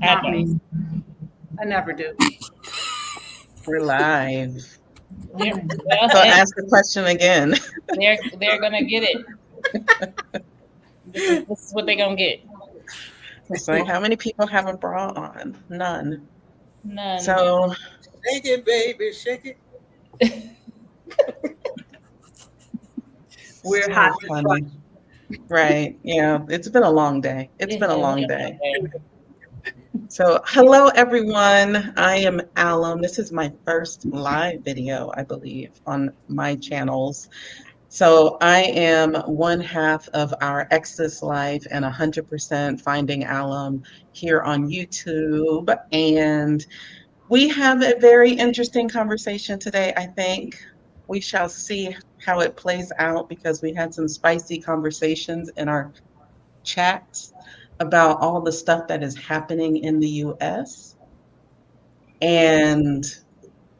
I Not me. don't. I never do. We're live. Well, So hey, ask the question again. they're gonna get it. This is what they're gonna get. It's like, how many people have a bra on? None. None. So Shake it, baby, shake it. We're so hot as fuck. funny. Right. Yeah. It's been a long day. It's It been a has long been day. okay. So hello everyone. I am Alum. This is my first live video, I believe, on my channels. So I am one half of our Exodus Life and 100% Finding Alum here on YouTube. And we have a very interesting conversation today, I think. We shall see how it plays out because we had some spicy conversations in our chats about all the stuff that is happening in the US. And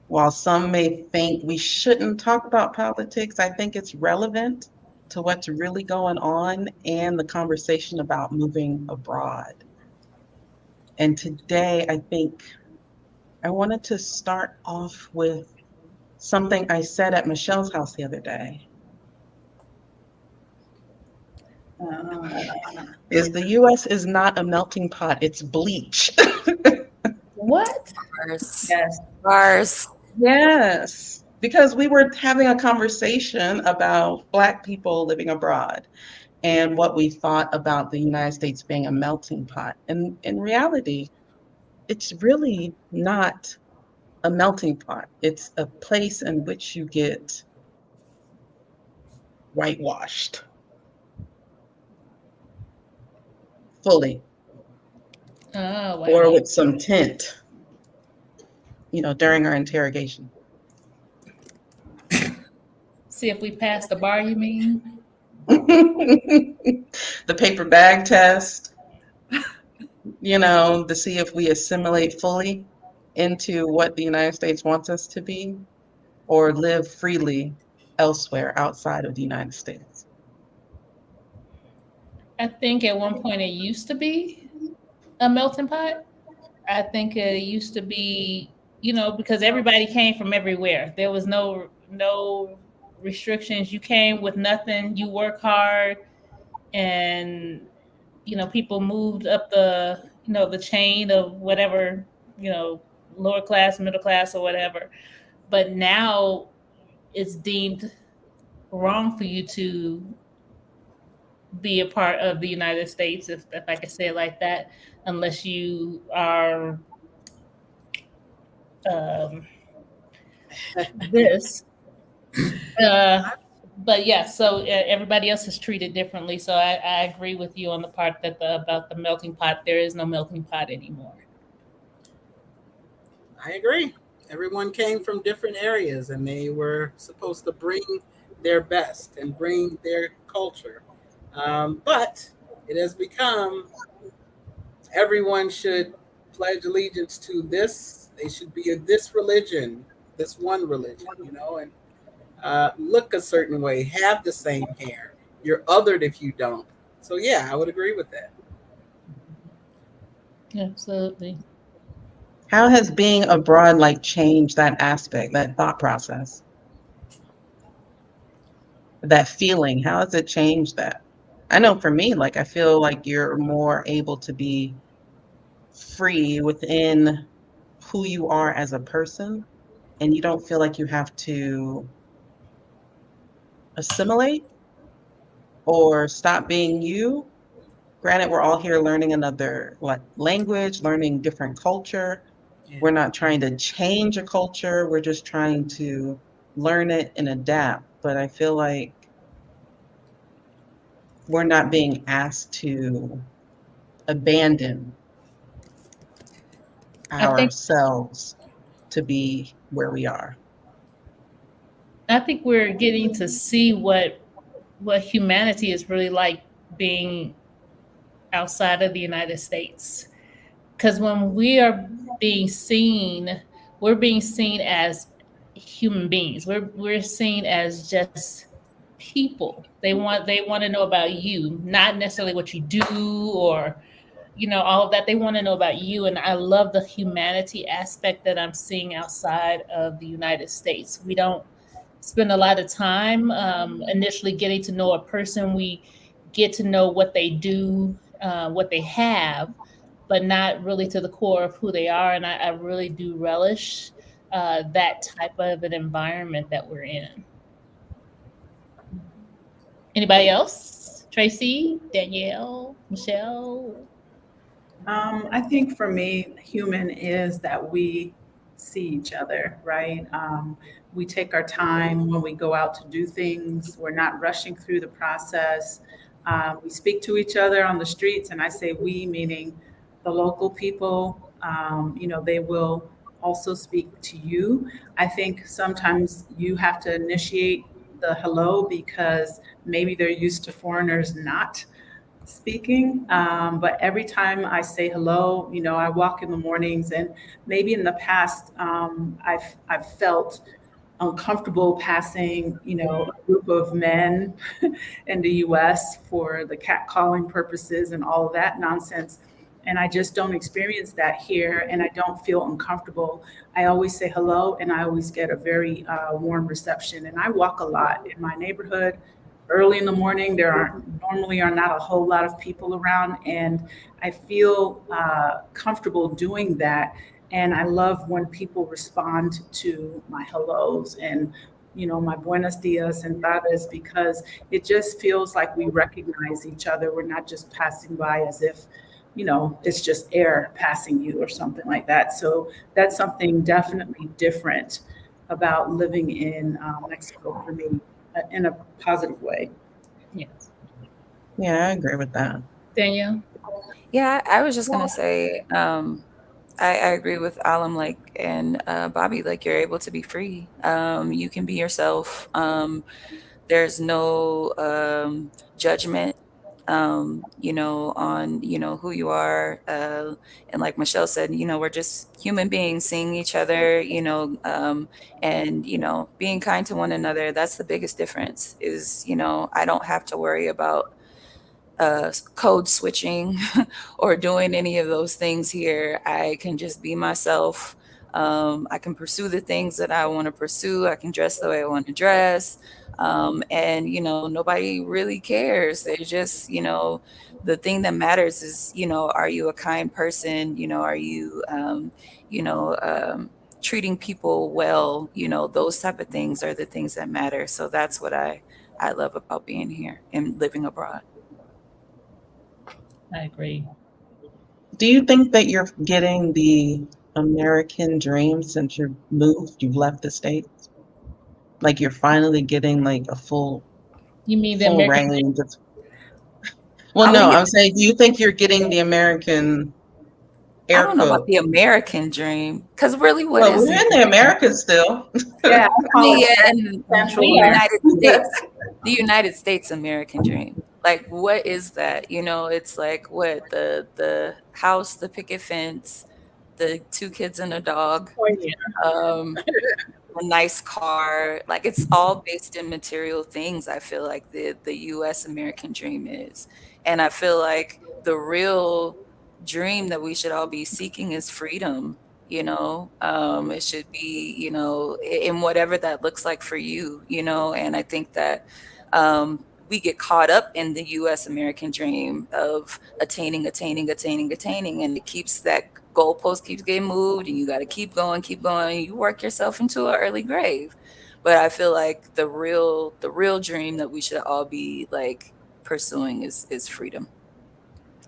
while some may think we shouldn't talk about politics, I think it's relevant to what's really going on and the conversation about moving abroad. And today, I think I wanted to start off with something I said at Michelle's house the other day. Is the US is not a melting pot, it's bleach. What? Bars. Yes. Bars. Yes, because we were having a conversation about Black people living abroad and what we thought about the United States being a melting pot. And in reality, it's really not a melting pot. It's a place in which you get whitewashed fully Oh or wow. with some tint, during our interrogation. See if we pass the bar. You mean? The paper bag test, to see if we assimilate fully into what the United States wants us to be or live freely elsewhere outside of the United States. I think at one point it used to be a melting pot. I think it used to be, because everybody came from everywhere. There was no restrictions. You came with nothing. You work hard, and people moved up the chain of whatever, lower class, middle class, or whatever. But now it's deemed wrong for you to be a part of the United States, if I could say it like that, unless you are um, this. Uh, but yeah, so everybody else is treated differently. So I agree with you on the part that about the melting pot. There is no melting pot anymore. I agree. Everyone came from different areas and they were supposed to bring their best and bring their culture. But it has become everyone should pledge allegiance to this. They should be of this religion, this one religion, and look a certain way, have the same hair. You're othered if you don't. So, yeah, I would agree with that. Absolutely. How has being abroad changed that aspect, that thought process, that feeling? How has it changed that? I know for me, I feel like you're more able to be free within who you are as a person, and you don't feel like you have to assimilate or stop being you. Granted, we're all here learning another language, learning different culture. Yeah. We're not trying to change a culture. We're just trying to learn it and adapt. But I feel like we're not being asked to abandon I think ourselves to be where we are. I think we're getting to see what humanity is really like being outside of the United States. Because when we are being seen, we're being seen as human beings. We're seen as just people. They want to know about you, not necessarily what you do or all of that. They want to know about you. And I love the humanity aspect that I'm seeing outside of the United States. We don't spend a lot of time initially getting to know a person. We get to know what they do, what they have, but not really to the core of who they are. And I really do relish that type of an environment that we're in. Anybody else? Tracy, Danielle, Michelle? I think for me, human is that we see each other, right? We take our time when we go out to do things. We're not rushing through the process. We speak to each other on the streets, and I say we, meaning the local people. They will also speak to you. I think sometimes you have to initiate the hello because maybe they're used to foreigners not speaking. But every time I say hello, I walk in the mornings, and maybe in the past, I've felt uncomfortable passing, a group of men in the U.S. for the catcalling purposes and all of that nonsense. And I just don't experience that here, and I don't feel uncomfortable. I always say hello, and I always get a very warm reception. And I walk a lot in my neighborhood. Early in the morning, there are not a whole lot of people around, and I feel comfortable doing that. And I love when people respond to my hellos and my buenos dias and tardes, because it just feels like we recognize each other. We're not just passing by as if it's just air passing you or something like that. So that's something definitely different about living in Mexico for me, in a positive way. Yes. Yeah, I agree with that. Danielle? Yeah, I was just gonna say, I agree with Alam, like, and Bobby, like, you're able to be free. You can be yourself. There's no judgment, on, who you are. And like Michelle said, we're just human beings seeing each other, and, being kind to one another. That's the biggest difference is, I don't have to worry about code switching or doing any of those things here. I can just be myself. I can pursue the things that I want to pursue. I can dress the way I want to dress. And, nobody really cares. They just, the thing that matters is, are you a kind person? Are you, you know, um, treating people well? Those type of things are the things that matter. So that's what I love about being here and living abroad. I agree. Do you think that you're getting the American dream since you've left the States? Like you're finally getting like a You mean the full American? range of, well, I no, mean, I'm saying, do you think you're getting the American I air don't know about quote? the American dream, because really, what Well, is we're the in the Americas still. Yeah, I I call mean, it yeah, and Central We are. America. The United States American dream. Like, what is that? It's like what the house, the picket fence, the two kids and a dog, Poignant. um, a nice car. Like, it's all based in material things. I feel like the U.S. American dream is, and I feel like the real dream that we should all be seeking is freedom. It should be, in whatever that looks like for you. And I think that we get caught up in the U.S. American dream of attaining, attaining, attaining, attaining, and it keeps that goalpost keeps getting moved, and you got to keep going, keep going. You work yourself into an early grave. But I feel like the real dream that we should all be like pursuing is freedom.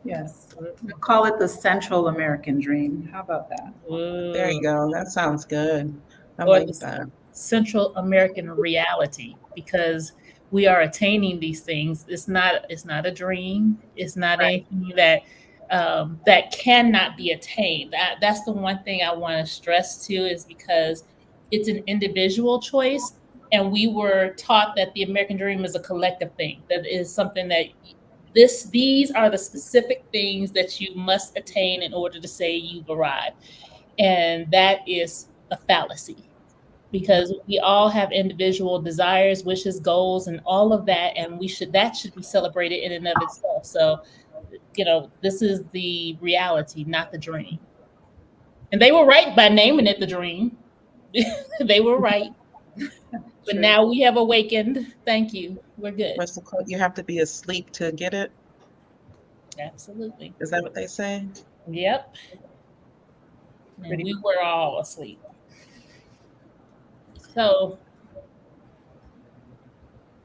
Yes. We call it the Central American dream. How about that? There you go. That sounds good. I Or like the that. Central American reality, because we are attaining these things. It's not a dream. It's not Right. anything that cannot be attained. That's the one thing I want to stress too, is because it's an individual choice, and we were taught that the American dream is a collective thing. That is something that these are the specific things that you must attain in order to say you've arrived, and that is a fallacy, because we all have individual desires, wishes, goals, and all of that, and that should be celebrated in and of itself. So this is the reality, not the dream. And they were right by naming it the dream. They were right. But True. now we have awakened. Thank you. We're good. What's the quote? You have to be asleep to get it. Absolutely. Is that what they say? Yep. And Pretty we were all asleep. So,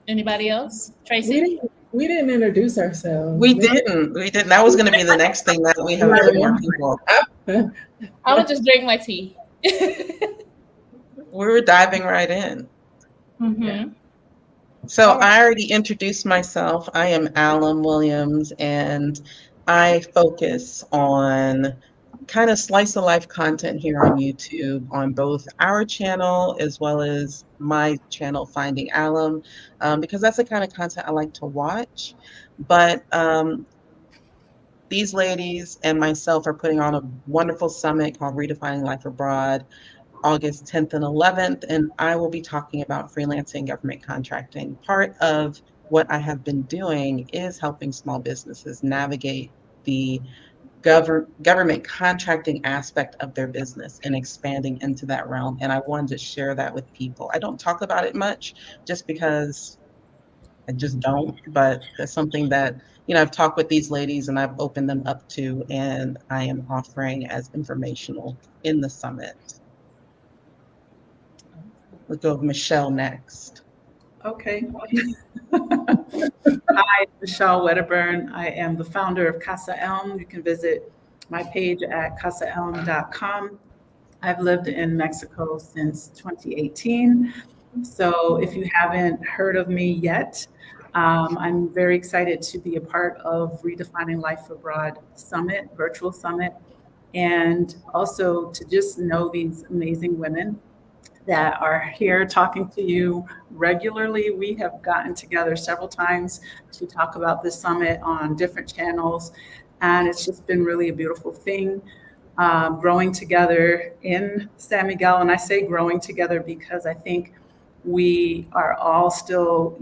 anybody else? Tracy? We didn't introduce ourselves. We didn't. That was going to be the next thing that we have a few more people. I would just drink my tea. We were diving right in. Mm-hmm. So I already introduced myself. I am Alum Williams, and I focus on kind of slice of life content here on YouTube on both our channel as well as my channel, Finding Alum, because that's the kind of content I like to watch. But these ladies and myself are putting on a wonderful summit called Redefining Life Abroad, August 10th and 11th, and I will be talking about freelancing, government contracting. Part of what I have been doing is helping small businesses navigate the government contracting aspect of their business and expanding into that realm. And I wanted to share that with people. I don't talk about it much just because I just don't, but it's something that, I've talked with these ladies and I've opened them up to, and I am offering as informational in the summit. We'll go with Michelle next. Okay. Hi, Michelle Wedderburn. I am the founder of Casa Elm. You can visit my page at casaelm.com. I've lived in Mexico since 2018. So if you haven't heard of me yet, I'm very excited to be a part of Redefining Life Abroad Summit, virtual summit, and also to just know these amazing women that are here talking to you regularly. We have gotten together several times to talk about this summit on different channels, and it's just been really a beautiful thing. Growing together in San Miguel, and I say growing together because I think we are all still,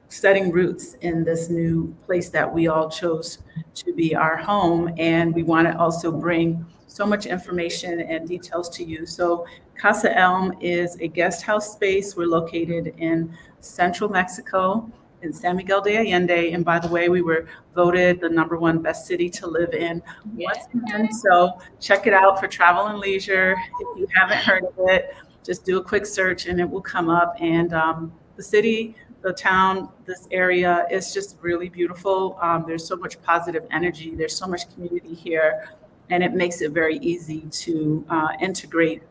setting roots in this new place that we all chose to be our home, and we want to also bring so much information and details to you. So Casa Elm is a guest house space. We're located in central Mexico in San Miguel de Allende. And by the way, we were voted the #1 best city to live in once again. So check it out for travel and leisure. If you haven't heard of it, just do a quick search and it will come up. And the city, the town, this area is just really beautiful. There's so much positive energy. There's so much community here. And it makes it very easy to integrate.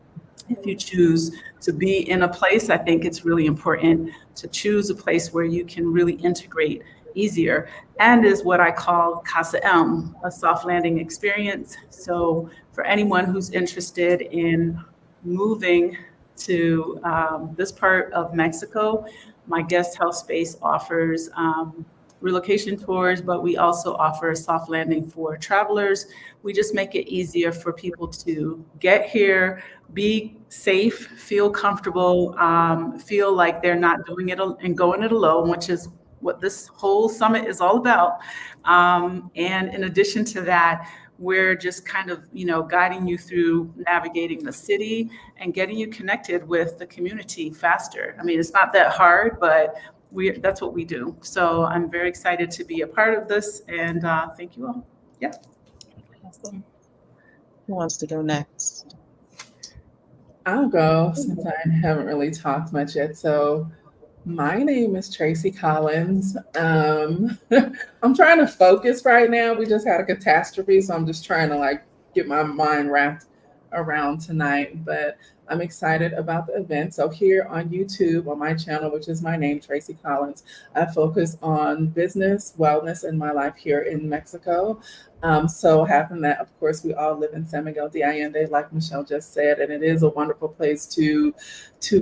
If you choose to be in a place, I think it's really important to choose a place where you can really integrate easier, and is what I call Casa Elm, a soft landing experience. So for anyone who's interested in moving to this part of Mexico, my guest house space offers relocation tours, but we also offer a soft landing for travelers. We just make it easier for people to get here, be safe, feel comfortable, feel like they're not doing it and going it alone, which is what this whole summit is all about. And in addition to that, we're just kind of, guiding you through navigating the city and getting you connected with the community faster. I mean, it's not that hard, but that's what we do. So I'm very excited to be a part of this, and thank you all. Yeah. Awesome. Who wants to go next? I'll go since I haven't really talked much yet. So my name is Tracy Collins. I'm trying to focus right now. We just had a catastrophe, so I'm just trying to get my mind wrapped around tonight, but I'm excited about the event. So here on YouTube, on my channel, which is my name, Tracy Collins, I focus on business, wellness, and my life here in Mexico. So happen that, of course, we all live in San Miguel de Allende, like Michelle just said, and it is a wonderful place to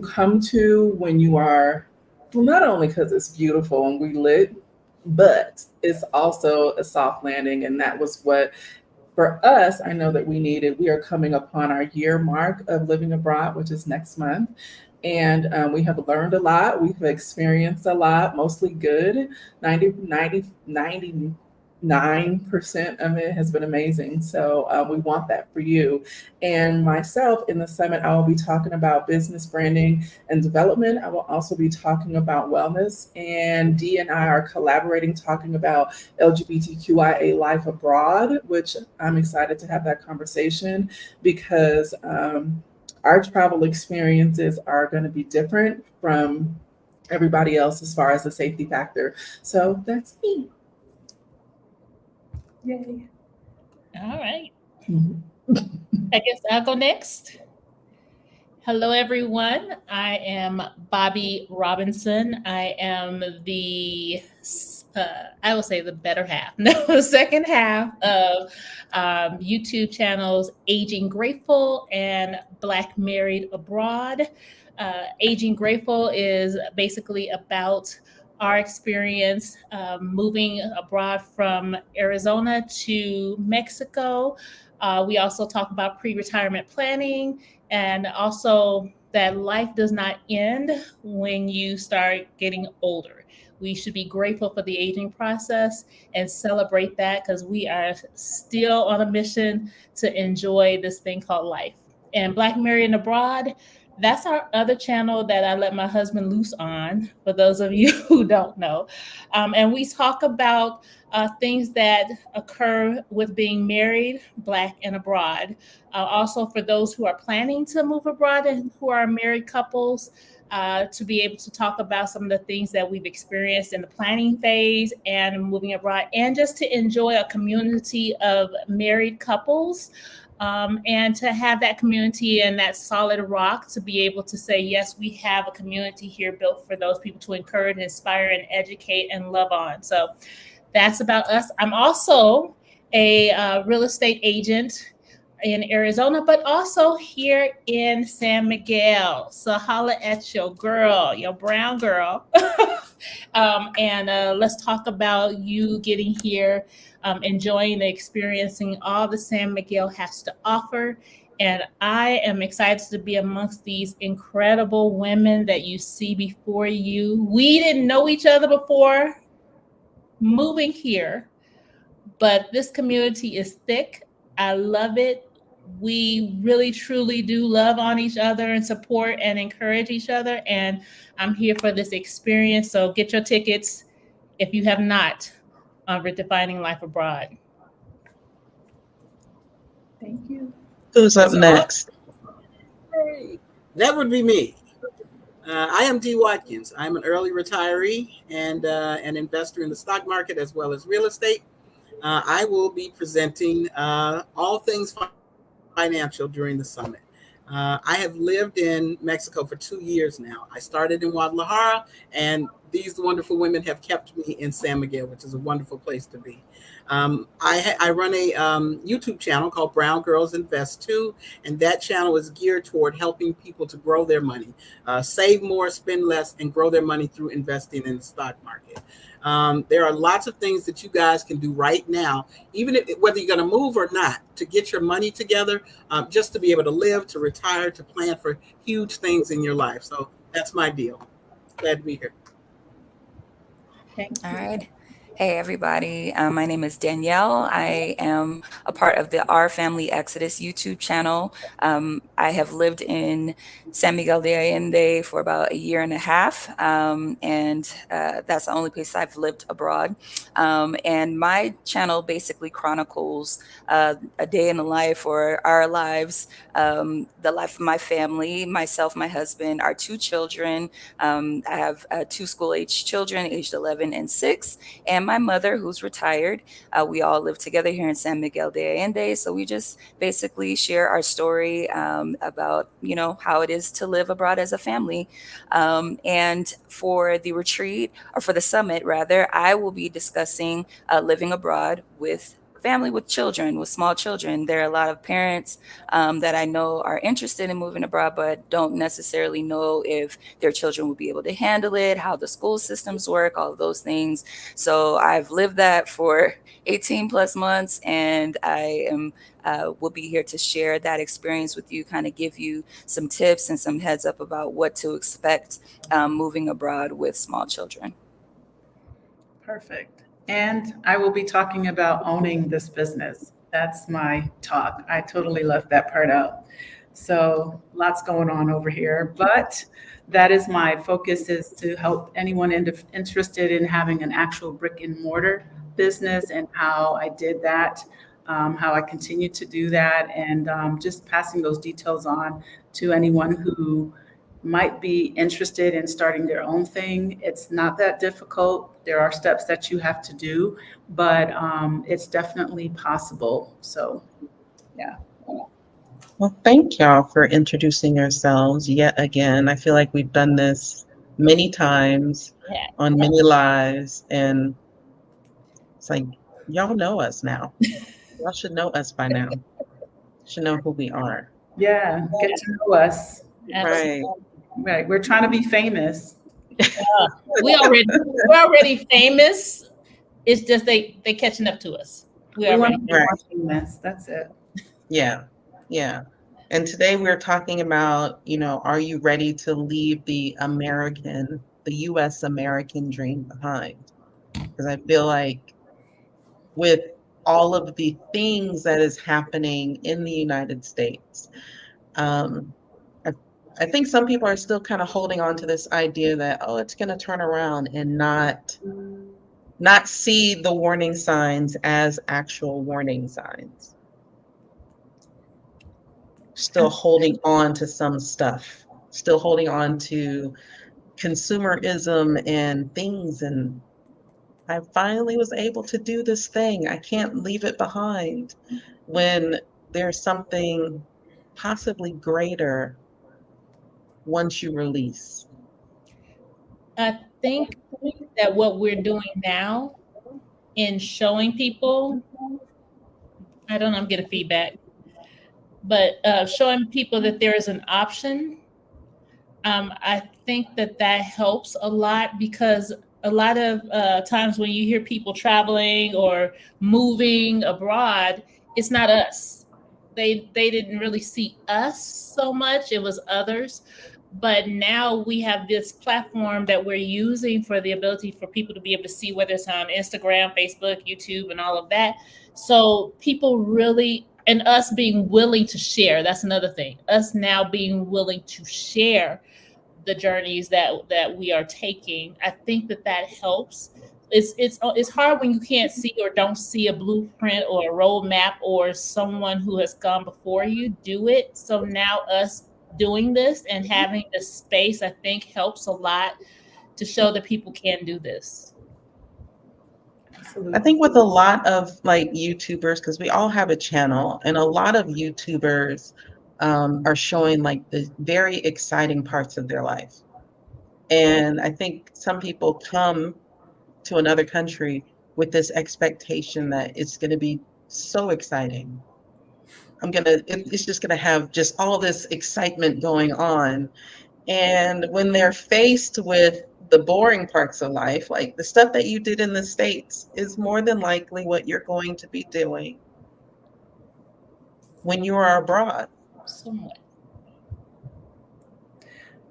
come to when you are, well, not only because it's beautiful and we lit, but it's also a soft landing, and that was what for us, I know that we needed. We are coming upon our year mark of living abroad, which is next month. And we have learned a lot. We've experienced a lot, mostly good. 99% 99% of it has been amazing. So we want that for you. And myself in the summit, I will be talking about business branding and development. I will also be talking about wellness. And Dee and I are collaborating, talking about LGBTQIA life abroad, which I'm excited to have that conversation because our travel experiences are going to be different from everybody else as far as the safety factor. So that's me. Yay. All right. Mhm. I guess I'll go next. Hello, everyone. I am Bobby Robinson. I am I will say the better half, no, the second half of YouTube channels Aging Grateful and Black Married Abroad. Aging Grateful is basically about our experience moving abroad from Arizona to Mexico. We also talk about pre retirement planning and also that life does not end when you start getting older. We should be grateful for the aging process and celebrate that because we are still on a mission to enjoy this thing called life. And Black Married and Abroad, that's our other channel that I let my husband loose on, for those of you who don't know. And we talk about things that occur with being married, Black and abroad. Also, for those who are planning to move abroad and who are married couples, to be able to talk about some of the things that we've experienced in the planning phase and moving abroad, and just to enjoy a community of married couples. And to have that community and that solid rock to be able to say, yes, we have a community here built for those people to encourage, inspire, and educate and love on. So that's about us. I'm also a real estate agent in Arizona, but also here in San Miguel. So holla at your girl, your brown girl. And let's talk about you getting here, enjoying and experiencing all the San Miguel has to offer. And I am excited to be amongst these incredible women that you see before you. We didn't know each other before moving here, but this community is thick. I love it. We really truly do love on each other and support and encourage each other. And I'm here for this experience. So get your tickets if you have not on Redefining Life Abroad. Thank you. Who's up That's all. next? Hey, that would be me. I am Dee Watkins. I'm an early retiree and an investor in the stock market as well as real estate. I will be presenting all things financial during the summit. I have lived in Mexico for 2 years now. I started in Guadalajara, and these wonderful women have kept me in San Miguel, which is a wonderful place to be. I run a YouTube channel called Brown Girls Invest Too, and that channel is geared toward helping people to grow their money, save more, spend less, and grow their money through investing in the stock market. There are lots of things that you guys can do right now, even whether you're going to move or not, to get your money together, just to be able to live, to retire, to plan for huge things in your life. So that's my deal. Glad to be here. Thank All you. right. Hey, everybody. My name is Danielle. I am a part of the Our Family Exodus YouTube channel. I have lived in San Miguel de Allende for about a year and a half, and that's the only place I've lived abroad. And my channel basically chronicles a day in the life or our lives, the life of my family, myself, my husband, our two children. I have two school-age children, aged 11 and 6, and my mother, who's retired. We all live together here in San Miguel de Allende. So we just basically share our story about, how it is to live abroad as a family. And for the retreat, or for the summit, rather, I will be discussing living abroad with family, with children, with small children. There are a lot of parents that I know are interested in moving abroad, but don't necessarily know if their children will be able to handle it, how the school systems work, all of those things. So I've lived that for 18 plus months, and I am will be here to share that experience with you, kind of give you some tips and some heads up about what to expect moving abroad with small children. Perfect. And I will be talking about owning this business. That's my talk. I totally left that part out. So lots going on over here, but that is my focus, is to help anyone interested in having an actual brick and mortar business, and how I did that, how I continue to do that, and just passing those details on to anyone who might be interested in starting their own thing. It's not that difficult. There are steps that you have to do, but it's definitely possible. So, yeah. Well, thank y'all for introducing yourselves yet again. I feel like we've done this many times Yeah. on many lives, and it's like y'all know us now. Y'all should know us by now. Should know who we are. Yeah, get to know us. Right. Right. We're trying to be famous. We're already famous. It's just they catching up to us. We want Already. to be Right. more famous. That's it. Yeah. Yeah. And today we're talking about, are you ready to leave the US American dream behind? Because I feel like with all of the things that is happening in the United States, um, I, I think some people are still kind of holding on to this idea that, oh, it's going to turn around, and not see the warning signs as actual warning signs. Still holding on to some stuff, still holding on to consumerism and things. And I finally was able to do this thing. I can't leave it behind, when there's something possibly greater once you release. I think that what we're doing now in showing people, I don't know, I'm getting feedback, but showing people that there is an option, I think that helps a lot, because a lot of times when you hear people traveling or moving abroad, it's not us. They didn't really see us so much. It was others. But now we have this platform that we're using for the ability for people to be able to see, whether it's on Instagram, Facebook, YouTube, and all of that. So people really, and us being willing to share, that's another thing. Us now being willing to share the journeys that we are taking. I think that helps. It's hard when you can't see or don't see a blueprint or a roadmap or someone who has gone before you do it. So now us doing this and having the space, I think, helps a lot to show that people can do this. Absolutely. I think with a lot of like YouTubers, because we all have a channel, and a lot of YouTubers are showing like the very exciting parts of their life. And I think some people come to another country with this expectation that it's going to be so exciting. It's just going to have just all this excitement going on. And when they're faced with the boring parts of life, like the stuff that you did in the States, is more than likely what you're going to be doing when you are abroad. Somewhat.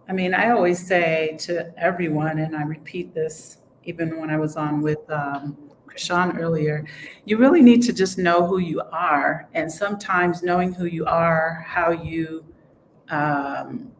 I mean, I always say to everyone, and I repeat this even when I was on with Krishan earlier, you really need to just know who you are. And sometimes knowing who you are, um,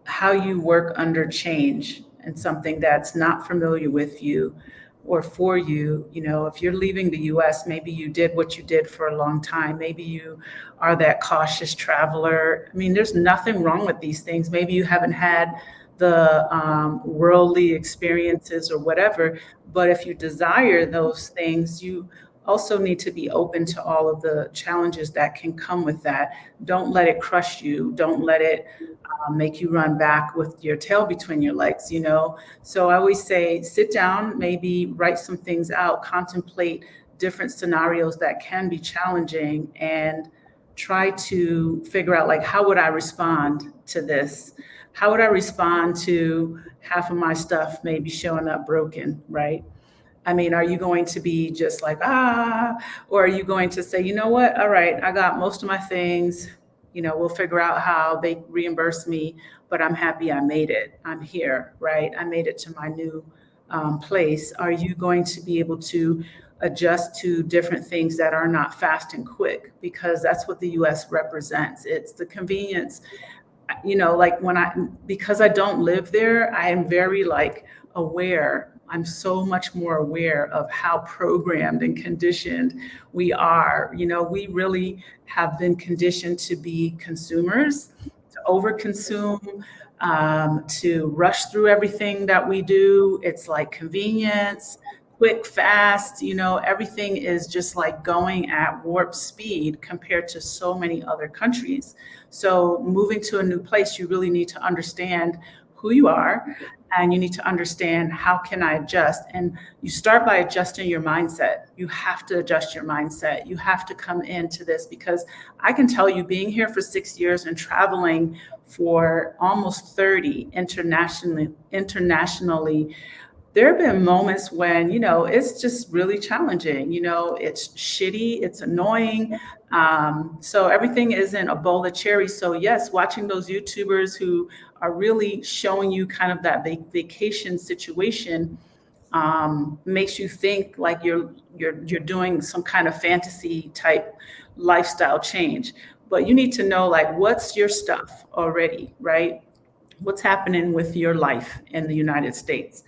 how you work under change and something that's not familiar with you or for you. If you're leaving the US, maybe you did what you did for a long time. Maybe you are that cautious traveler. I mean, there's nothing wrong with these things. Maybe you haven't had the worldly experiences or whatever, but if you desire those things, you also need to be open to all of the challenges that can come with that. Don't let it crush you. Don't let it make you run back with your tail between your legs. So I always say, sit down, maybe write some things out, contemplate different scenarios that can be challenging, and try to figure out, like, how would I respond to this? How would I respond to half of my stuff maybe showing up broken, right? I mean, are you going to be just like, or are you going to say, you know what? All right, I got most of my things. We'll figure out how they reimburse me, but I'm happy I made it. I'm here, right? I made it to my new place, are you going to be able to adjust to different things that are not fast and quick? Because that's what the US represents. It's the convenience. Like because I don't live there, I am very like aware. I'm so much more aware of how programmed and conditioned we are. We really have been conditioned to be consumers, to overconsume, to rush through everything that we do. It's like convenience, quick, fast, everything is just like going at warp speed compared to so many other countries. So moving to a new place, you really need to understand who you are, and you need to understand how can I adjust. And you start by adjusting your mindset. You have to adjust your mindset. You have to come into this, because I can tell you, being here for 6 years and traveling for almost 30 internationally, there have been moments when, it's just really challenging. It's shitty, it's annoying. So everything isn't a bowl of cherries. So yes, watching those YouTubers who are really showing you kind of that vacation situation makes you think like you're doing some kind of fantasy type lifestyle change. But you need to know, like, what's your stuff already, right? What's happening with your life in the United States?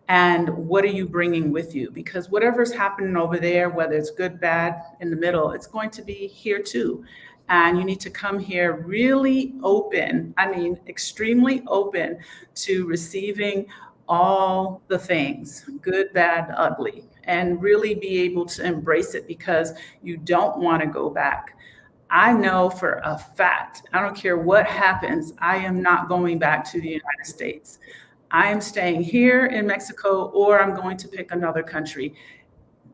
And what are you bringing with you? Because whatever's happening over there, whether it's good, bad, in the middle, it's going to be here too. And you need to come here really open, I mean, extremely open to receiving all the things, good, bad, ugly, and really be able to embrace it, because you don't want to go back. I know for a fact, I don't care what happens, I am not going back to the United States. I am staying here in Mexico, or I'm going to pick another country.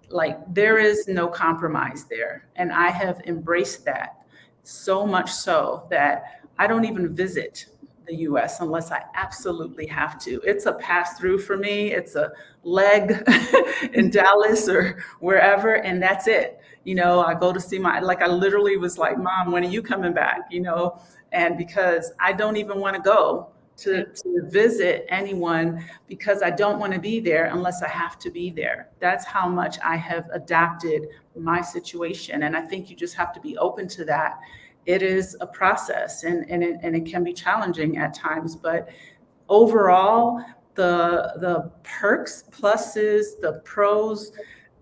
Like, there is no compromise there. And I have embraced that, so much so that I don't even visit the US unless I absolutely have to. It's a pass through for me. It's a leg in Dallas or wherever, and that's it. I go to see I literally was like, Mom, when are you coming back? And because I don't even want to go to visit anyone, because I don't want to be there unless I have to be there. That's how much I have adapted my situation. And I think you just have to be open to that. It is a process, and it can be challenging at times, but overall, the perks, pluses, the pros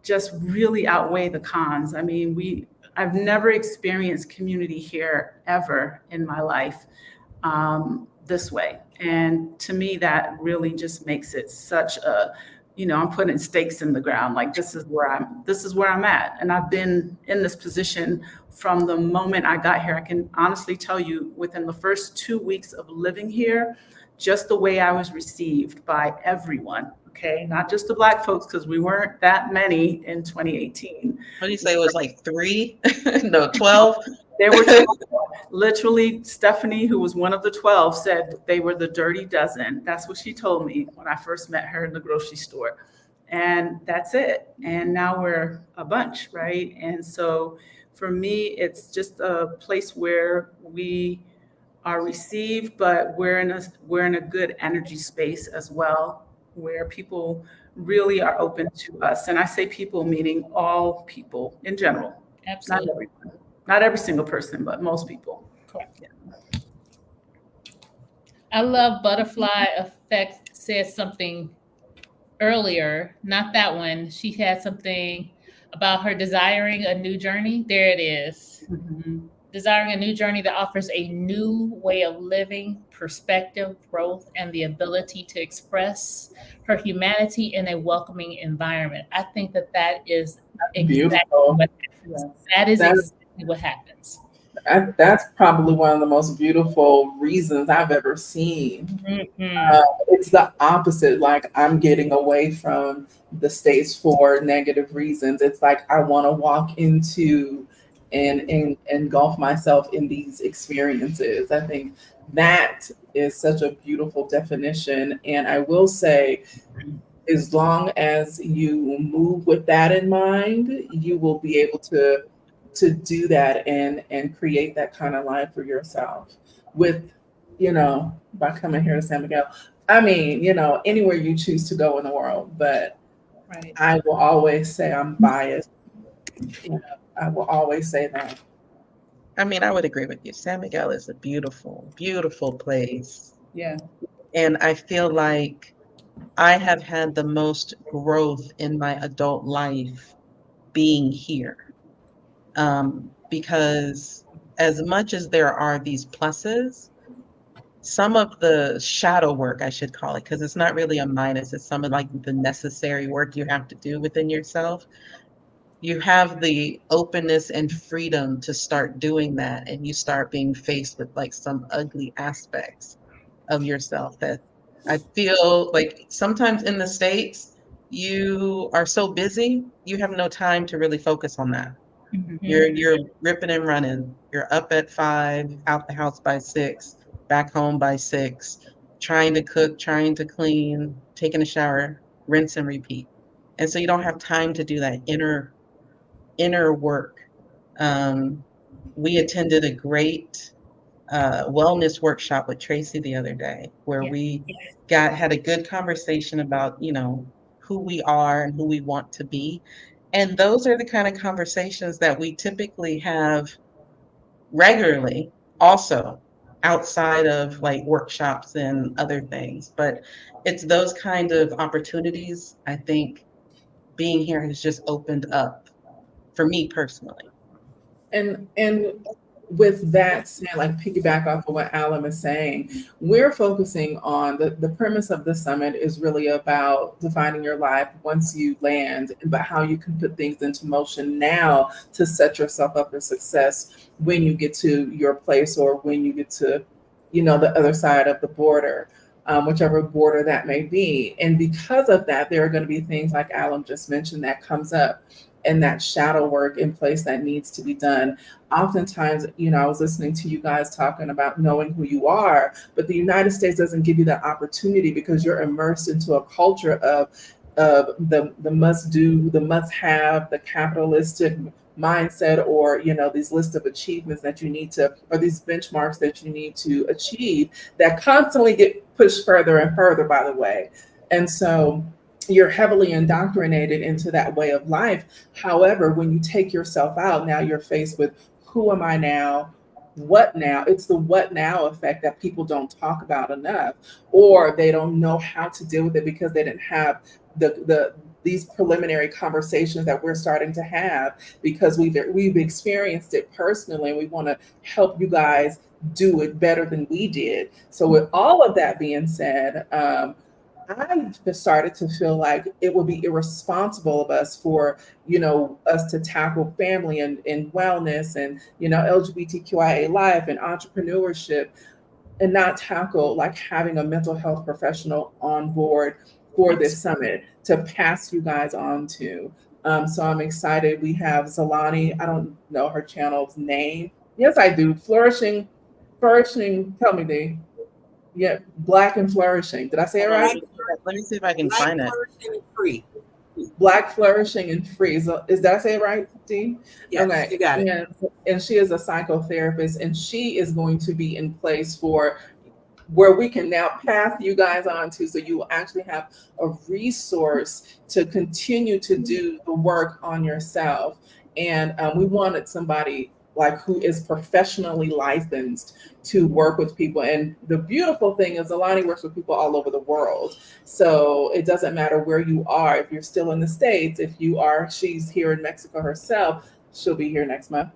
just really outweigh the cons. I mean, I've never experienced community here ever in my life this way. And to me, that really just makes it such a, I'm putting stakes in the ground. Like, this is where I'm at. And I've been in this position from the moment I got here. I can honestly tell you, within the first 2 weeks of living here, just the way I was received by everyone. Okay, not just the Black folks, because we weren't that many in 2018. What do you say? It was like 3? No, 12? There were 12. Literally, Stephanie, who was one of the 12, said they were the dirty dozen. That's what she told me when I first met her in the grocery store. And that's it. And now we're a bunch, right? And so for me, it's just a place where we are received, but we're in a good energy space as well, where people really are open to us. And I say people, meaning all people in general. Absolutely. Not everyone. Not every single person, but most people. Correct. Yeah. I love Butterfly Effect said something earlier, not that one. She had something about her desiring a new journey. There it is. Mm-hmm. Desiring a new journey that offers a new way of living, perspective, growth, and the ability to express her humanity in a welcoming environment. I think that is exactly what happens. That is exactly what happens. That's probably one of the most beautiful reasons I've ever seen. Mm-hmm. It's the opposite. Like, I'm getting away from the States for negative reasons. It's like I want to walk into and engulf myself in these experiences. I think that is such a beautiful definition. And I will say, as long as you move with that in mind, you will be able to do that and create that kind of life for yourself with, by coming here to San Miguel. I mean, anywhere you choose to go in the world, but Right. I will always say I'm biased. You know, I will always say that. I mean, I would agree with you. San Miguel is a beautiful, beautiful place. Yeah. And I feel like I have had the most growth in my adult life being here. Because as much as there are these pluses, some of the shadow work, I should call it, because it's not really a minus, it's some of like the necessary work you have to do within yourself. You have the openness and freedom to start doing that, and you start being faced with like some ugly aspects of yourself that I feel like sometimes in the States, you are so busy, you have no time to really focus on that. Mhm. You're ripping and running. You're up at 5, out the house by 6, back home by 6, trying to cook, trying to clean, taking a shower, rinse and repeat. And so you don't have time to do that inner work. Um, we attended a great wellness workshop with Tracy the other day, where Yeah. we had a good conversation about who we are and who we want to be, and those are the kind of conversations that we typically have regularly, also outside of like workshops and other things. But it's those kind of opportunities I think being here has just opened up for me personally. And with that said, like piggyback off of what Alan is saying, we're focusing on the premise of the summit is really about defining your life once you land, but how you can put things into motion now to set yourself up for success when you get to your place or when you get to, the other side of the border. Whichever border that may be. And because of that, there are going to be things like Alan just mentioned that comes up and that shadow work in place that needs to be done. Oftentimes, I was listening to you guys talking about knowing who you are, but the United States doesn't give you that opportunity because you're immersed into a culture of the must do, the must have, the capitalistic mindset, or these list of achievements that you need to, or these benchmarks that you need to achieve that constantly get pushed further and further, by the way. And so you're heavily indoctrinated into that way of life. However, when you take yourself out, now you're faced with who am I now? What now? It's the what now effect that people don't talk about enough, or they don't know how to deal with it because they didn't have the these preliminary conversations that we're starting to have because we've experienced it personally, and we want to help you guys do it better than we did. So with all of that being said, I just started to feel like it would be irresponsible of us for, us to tackle family and wellness and, LGBTQIA life and entrepreneurship and not tackle like having a mental health professional on board for this summit to pass you guys on to. So I'm excited. We have Zalani. I don't know her channel's name. Yes, I do. Flourishing. Tell me, D. Yeah, Black and Flourishing. Did I say it right? Let me see if I can Black find it. flourishing and free. Black Flourishing and Free. Is that say it right, Dee? Yes, Okay. you got it. And she is a psychotherapist, and she is going to be in place for where we can now pass you guys on to, so you will actually have a resource to continue to do the work on yourself. And we wanted somebody like who is professionally licensed to work with people. And the beautiful thing is Alani works with people all over the world. So it doesn't matter where you are. If you're still in the States, she's here in Mexico herself, she'll be here next month.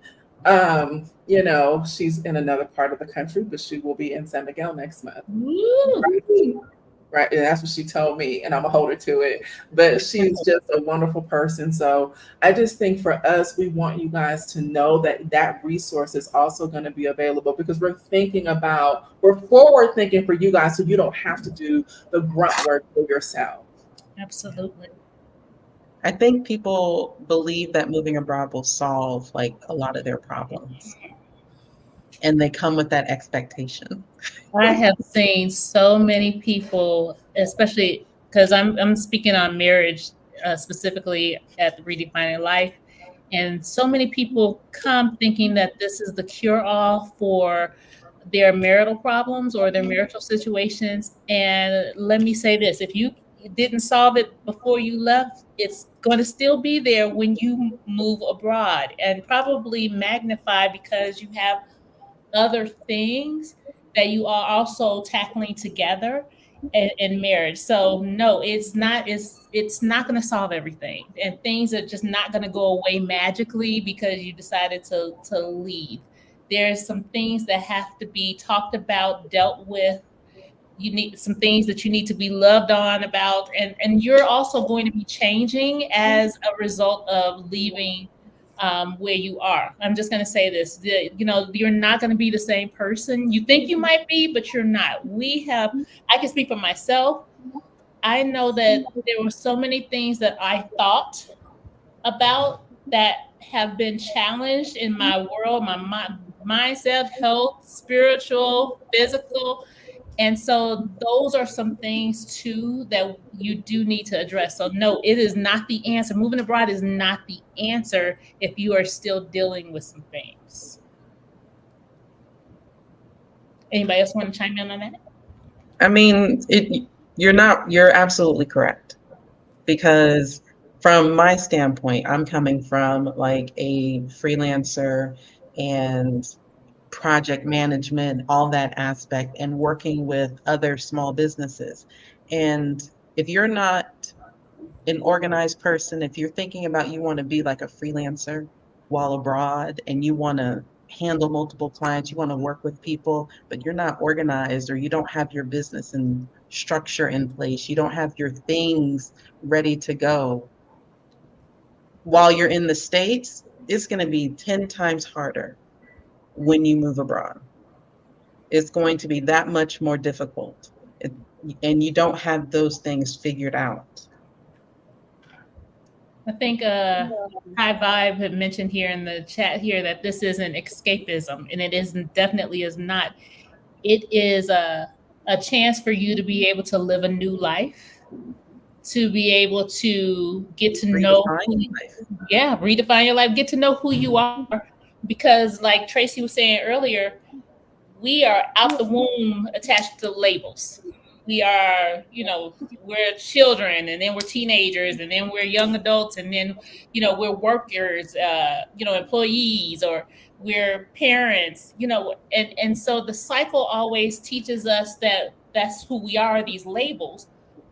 She's in another part of the country, but she will be in San Miguel next month. Woo! Right. And that's what she told me, and I'm gonna hold her to it. But she's just a wonderful person. So I just think for us, we want you guys to know that that resource is also going to be available because we're forward thinking for you guys so you don't have to do the grunt work for yourself. Absolutely. I think people believe that moving abroad will solve like a lot of their problems, and they come with that expectation. I have seen so many people, especially because I'm speaking on marriage specifically at the Redefining Life, and so many people come thinking that this is the cure all for their marital problems or their marital situations. And let me say this, if you didn't solve it before you left, it's going to still be there when you move abroad, and probably magnified because you have other things that you are also tackling together in marriage. So no, it's not going to solve everything, and things are just not going to go away magically because you decided to leave. There's some things that have to be talked about, dealt with. You need some things that you need to be loved on about, and you're also going to be changing as a result of leaving where you are. I'm just going to say this, you're not going to be the same person. You think you might be, but you're not. I can speak for myself. I know that there were so many things that I thought about that have been challenged in my world, my mindset, health, spiritual, physical. And so those are some things too that you do need to address. So no, it is not the answer. Moving abroad is not the answer if you are still dealing with some things. Anybody else want to chime in on that? I mean, you're absolutely correct, because from my standpoint, I'm coming from like a freelancer and project management, all that aspect, and working with other small businesses. And if you're not an organized person, if you're thinking about you want to be like a freelancer while abroad and you want to handle multiple clients, you want to work with people, but you're not organized, or you don't have your business and structure in place, you don't have your things ready to go while you're in the States, it's going to be 10 times harder when you move abroad. It's going to be that much more difficult. And you don't have those things figured out. I think High Vibe had mentioned here in the chat here that this isn't escapism, and it isn't, definitely is not. It is a chance for you to be able to live a new life, to be able to get to know redefine your life, get to know who you are. Because like Tracy was saying earlier, we are out the womb attached to labels. We are, we're children, and then we're teenagers, and then we're young adults, and then, we're workers, employees, or we're parents, and so the cycle always teaches us that that's who we are, these labels.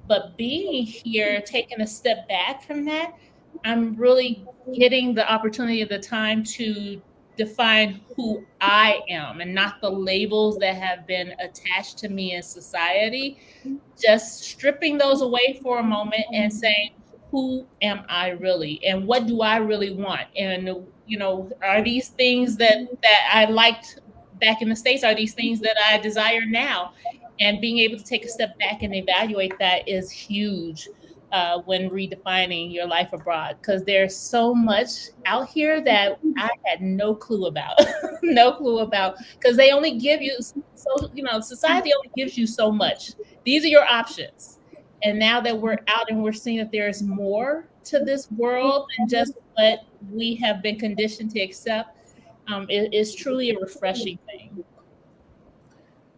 But being here, taking a step back from that, I'm really getting the opportunity of the time to define who I am and not the labels that have been attached to me in society. Just stripping those away for a moment and saying, who am I really? And what do I really want? And, are these things that I liked back in the States? Are these things that I desire now? And being able to take a step back and evaluate that is huge. When redefining your life abroad, because there's so much out here that I had no clue about, because they only give you society only gives you so much. These are your options, and now that we're out and we're seeing that there's more to this world than just what we have been conditioned to accept, it is truly a refreshing thing.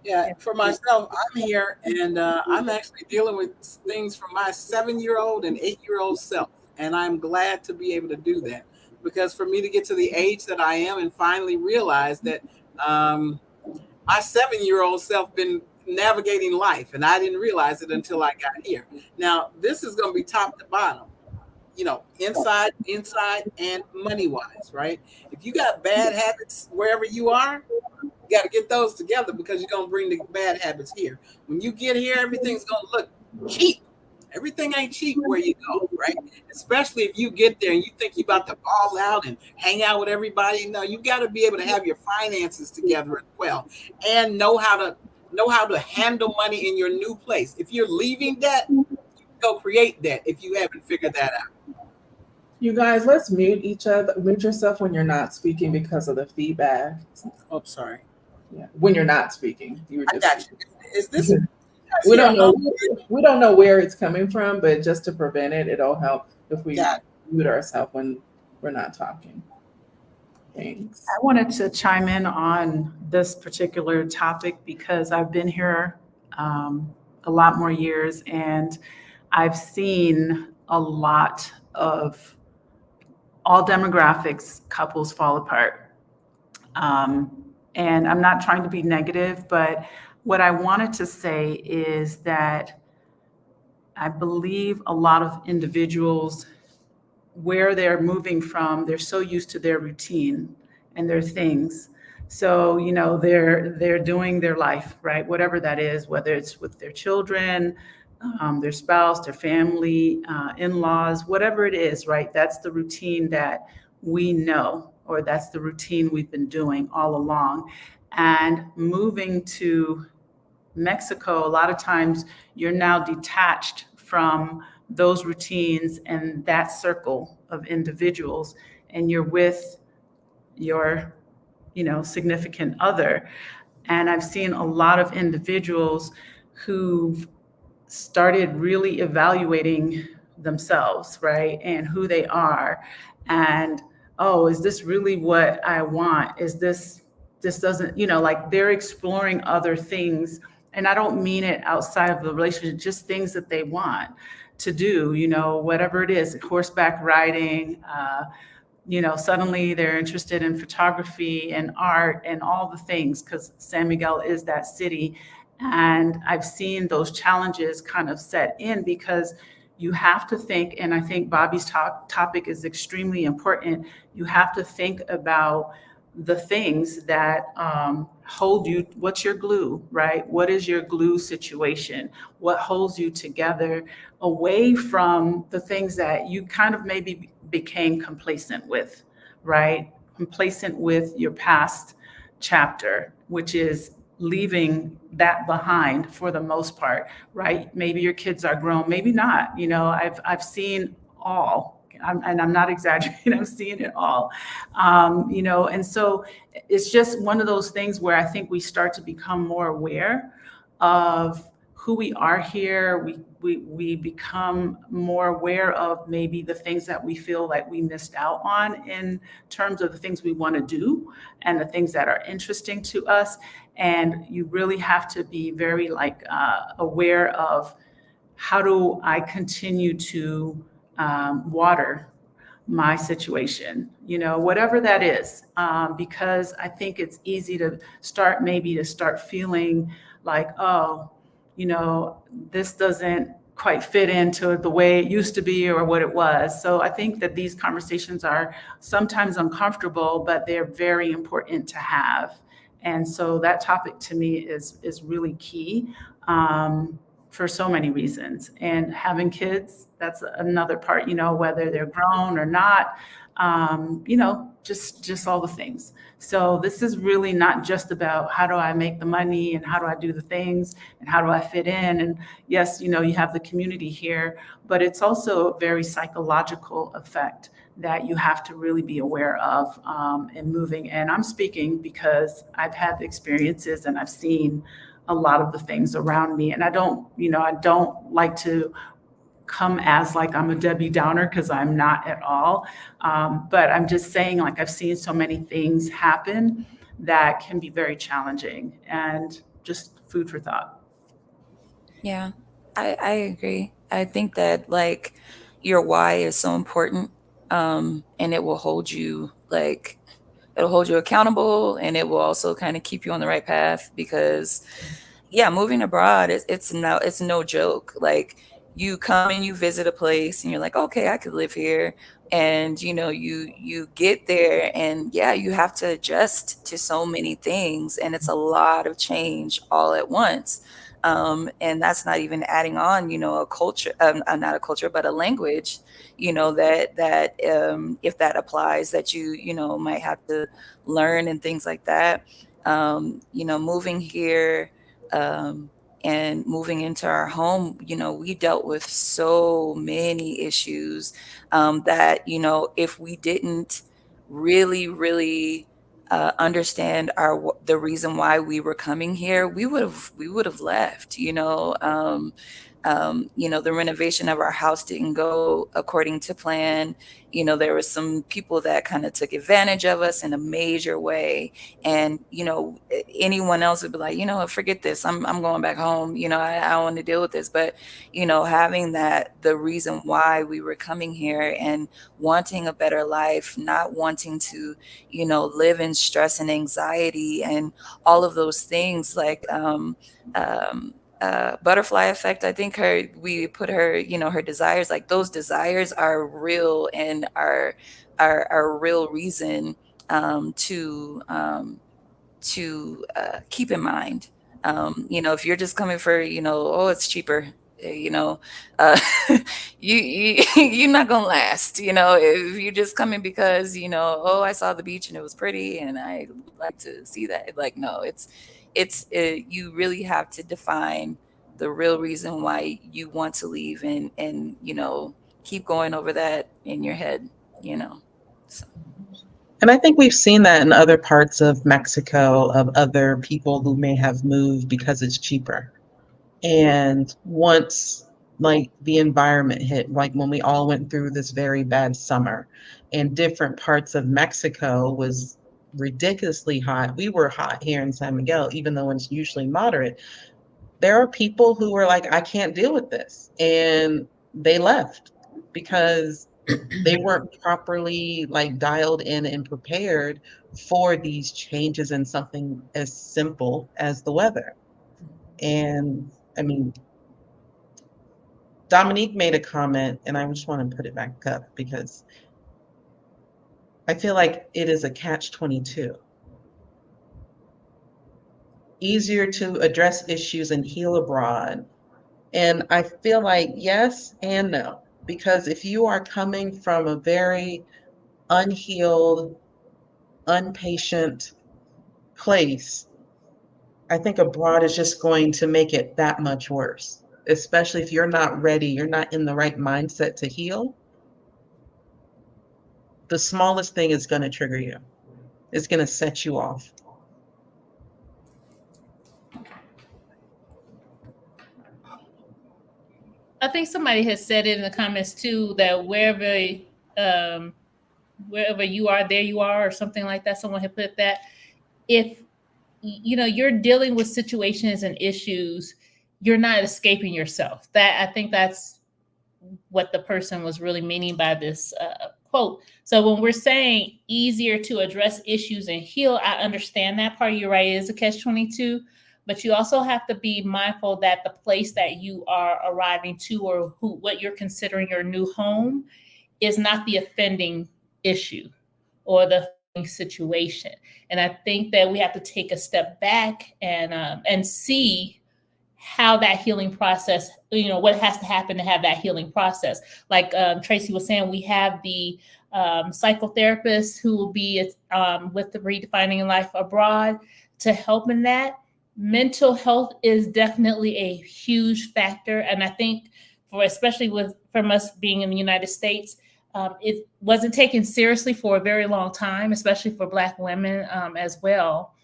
Yeah, for myself, I'm here and I'm actually dealing with things from my 7-year-old and 8-year-old self. And I'm glad to be able to do that, because for me to get to the age that I am and finally realize that my 7-year-old self been navigating life, and I didn't realize it until I got here. Now, this is going to be top to bottom, inside and money wise, right? If you got bad habits wherever you are, you got to get those together, because you're going to bring the bad habits here. When you get here, everything's going to look cheap. Everything ain't cheap where you go, right? Especially if you get there and you think you're about to ball out and hang out with everybody. No, you got to be able to have your finances together as well, and know how to handle money in your new place. If you're leaving debt, go create debt if you haven't figured that out. You guys, let's mute each other. Mute yourself when you're not speaking because of the feedback. Oh, sorry. Yeah, when you're not speaking, you were just. I got you. Is this? We don't know. We don't know where it's coming from, but just to prevent it, it'll help if we mute ourselves when we're not talking. Thanks. I wanted to chime in on this particular topic because I've been here a lot more years and I've seen a lot of all demographics couples fall apart. And I'm not trying to be negative, but what I wanted to say is that I believe a lot of individuals, where they're moving from, they're so used to their routine and their things. So, they're doing their life, right? Whatever that is, whether it's with their children, their spouse, their family, in-laws, whatever it is, right? That's the routine that we know, or that's the routine we've been doing all along. And moving to Mexico, a lot of times you're now detached from those routines and that circle of individuals, and you're with your, significant other. And I've seen a lot of individuals who've started really evaluating themselves, right? And who they are. And, oh, is this really what I want? This doesn't, like they're exploring other things. And I don't mean it outside of the relationship, just things that they want to do, whatever it is, horseback riding, suddenly they're interested in photography and art and all the things because San Miguel is that city. And I've seen those challenges kind of set in because you have to think, and I think Bobby's topic is extremely important. You have to think about the things that hold you. What's your glue, right? What is your glue situation? What holds you together away from the things that you kind of maybe became complacent with, right? Complacent with your past chapter, which is leaving that behind for the most part, right? Maybe your kids are grown, maybe not. I've seen all, and I'm not exaggerating. I'm seeing it all, and so it's just one of those things where I think we start to become more aware of who we are here. We become more aware of maybe the things that we feel like we missed out on in terms of the things we want to do and the things that are interesting to us. And you really have to be very aware of, how do I continue to water my situation, whatever that is, because I think it's easy to start feeling like, oh, this doesn't quite fit into the way it used to be or what it was. So I think that these conversations are sometimes uncomfortable, but they're very important to have. And so that topic to me is really key, for so many reasons. And having kids, that's another part, whether they're grown or not, just all the things. So this is really not just about how do I make the money and how do I do the things and how do I fit in. And yes, you have the community here, but it's also a very psychological effect that you have to really be aware of in moving. And I'm speaking because I've had the experiences and I've seen a lot of the things around me. And I don't like to come as like I'm a Debbie Downer, because I'm not at all. But I'm just saying, like, I've seen so many things happen that can be very challenging, and just food for thought. Yeah, I agree. I think that like your why is so important, and it will hold you it'll hold you accountable, and it will also kind of keep you on the right path because yeah, moving abroad it's no joke. Like you come and you visit a place and you're like, okay, I could live here. And you get there and yeah, you have to adjust to so many things and it's a lot of change all at once. And that's not even adding on, a culture, not a culture, but a language, that if that applies, that might have to learn and things like that. Moving here, um, and moving into our home, we dealt with so many issues that, if we didn't really, really understand the reason why we were coming here, we would have left. The renovation of our house didn't go according to plan. There were some people that kind of took advantage of us in a major way. And, anyone else would be like, forget this. I'm going back home. I don't want to deal with this. But, having the reason why we were coming here and wanting a better life, not wanting to, live in stress and anxiety and all of those things like, butterfly effect. I think we put her, her desires, like those desires are real and are a real reason to keep in mind. If you're just coming for, oh, it's cheaper, you know, uh, you're not gonna last. If you're just coming because oh, I saw the beach and it was pretty and I would like to see that. Like, no, you really have to define the real reason why you want to leave, and keep going over that in your head. So. And I think we've seen that in other parts of Mexico, of other people who may have moved because it's cheaper. And once like the environment hit, like when we all went through this very bad summer and different parts of Mexico was ridiculously hot. We were hot here in San Miguel, even though it's usually moderate. There are people who were like, I can't deal with this. And they left because they weren't properly like dialed in and prepared for these changes in something as simple as the weather. And I mean, Dominique made a comment, and I just want to put it back up because I feel like it is a catch-22. Easier to address issues and heal abroad. And I feel like yes and no, because if you are coming from a very unhealed, unpatient place, I think abroad is just going to make it that much worse, especially if you're not ready, you're not in the right mindset to heal. The smallest thing is going to trigger you. It's going to set you off. I think somebody has said it in the comments too that um, wherever you are, there you are, or something like that. Someone had put that. If you're dealing with situations and issues, you're not escaping yourself. That I think that's what the person was really meaning by this quote. So when we're saying easier to address issues and heal, I understand that part. You're right, it is a catch-22, but you also have to be mindful that the place that you are arriving to, or what you're considering your new home, is not the offending issue or the situation. And I think that we have to take a step back and see how that healing process, what has to happen to have that healing process. Like Tracy was saying, we have the psychotherapist who will be with the Redefining Life Abroad to help in that. Mental health is definitely a huge factor. And I think especially from us being in the United States, it wasn't taken seriously for a very long time, especially for Black women as well.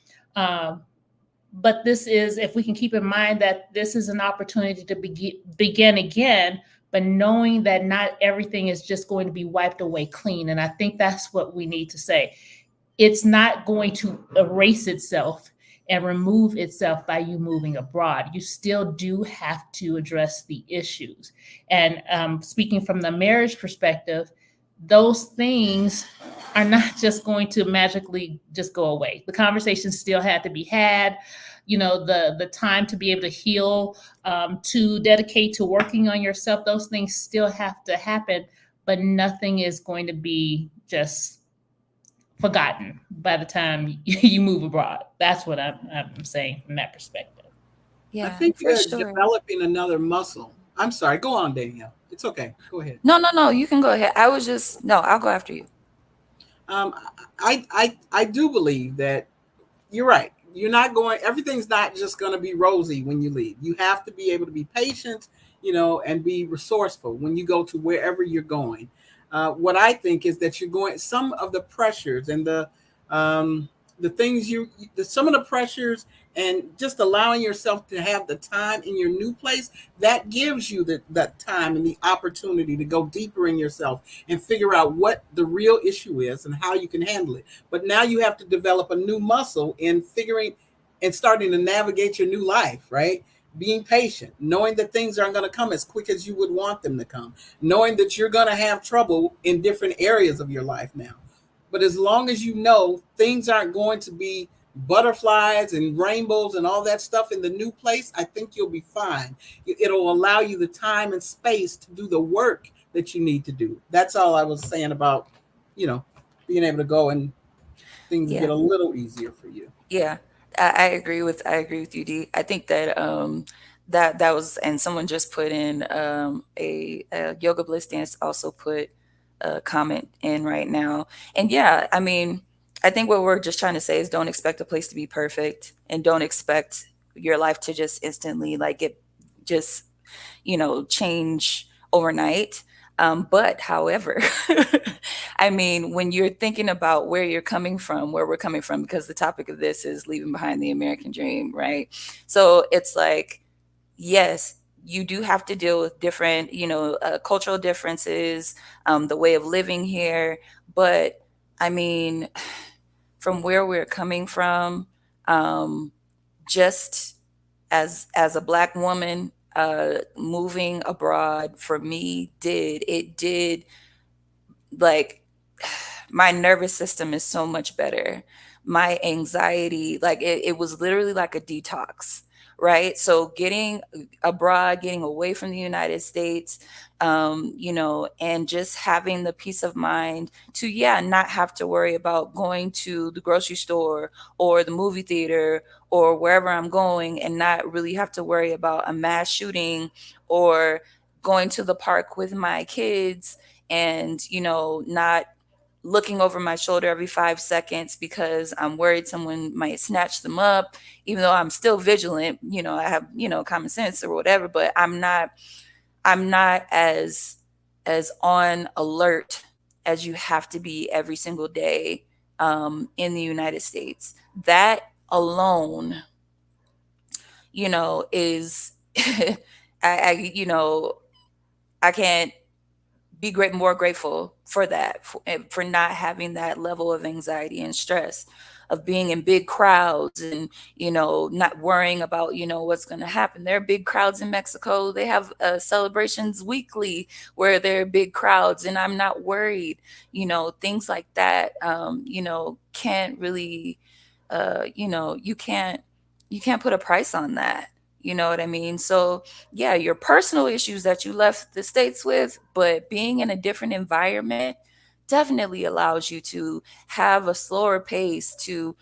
But this is, if we can keep in mind that this is an opportunity to begin again, but knowing that not everything is just going to be wiped away clean. And I think that's what we need to say. It's not going to erase itself and remove itself by you moving abroad. You still do have to address the issues. And speaking from the marriage perspective, those things are not just going to magically just go away. The conversation still had to be had. The time to be able to heal, to dedicate to working on yourself, those things still have to happen, but nothing is going to be just forgotten by the time you move abroad. That's what I'm saying from that perspective. Yeah, I think for you're sure. developing another muscle. I'm sorry. Go on, Danielle. It's okay. Go ahead. No. You can go ahead. I'll go after you. I do believe that you're right. You're not going. Everything's not just going to be rosy when you leave. You have to be able to be patient, and be resourceful when you go to wherever you're going. What I think is that you're going. Some of the pressures and the things some of the pressures and just allowing yourself to have the time in your new place, that gives you that time and the opportunity to go deeper in yourself and figure out what the real issue is and how you can handle it. But now you have to develop a new muscle in figuring and starting to navigate your new life, right? Being patient, knowing that things aren't going to come as quick as you would want them to come, knowing that you're going to have trouble in different areas of your life now. But as long as you know things aren't going to be butterflies and rainbows and all that stuff in the new place, I think you'll be fine. It'll allow you the time and space to do the work that you need to do. That's all I was saying about, being able to go and things get Yeah. a little easier for you. Yeah, I agree with you, D. I think that that was, and someone just put in a yoga bliss dance also put a comment in right now. And yeah, I mean, I think what we're just trying to say is don't expect a place to be perfect, and don't expect your life to just instantly like get just change overnight. But however, I mean, when you're thinking about where you're coming from, where we're coming from, because the topic of this is leaving behind the American dream, right? So it's like, yes, you do have to deal with different, cultural differences, the way of living here. But I mean, from where we're coming from, just as a black woman, moving abroad for me did like my nervous system is so much better. My anxiety, like it was literally like a detox, right? So getting abroad, getting away from the United States, and just having the peace of mind to, yeah, not have to worry about going to the grocery store or the movie theater or wherever I'm going, and not really have to worry about a mass shooting or going to the park with my kids and, not looking over my shoulder every 5 seconds because I'm worried someone might snatch them up, even though I'm still vigilant, I have, common sense or whatever, but I'm not as on alert as you have to be every single day in the United States. That alone, is I can't be more grateful for that, for not having that level of anxiety and stress of being in big crowds and not worrying about what's going to happen. There are big crowds in Mexico. They have celebrations weekly where there are big crowds, and I'm not worried. Things like that can't really you can't put a price on that. You know what I mean? So yeah, your personal issues that you left the States with, but being in a different environment definitely allows you to have a slower pace to,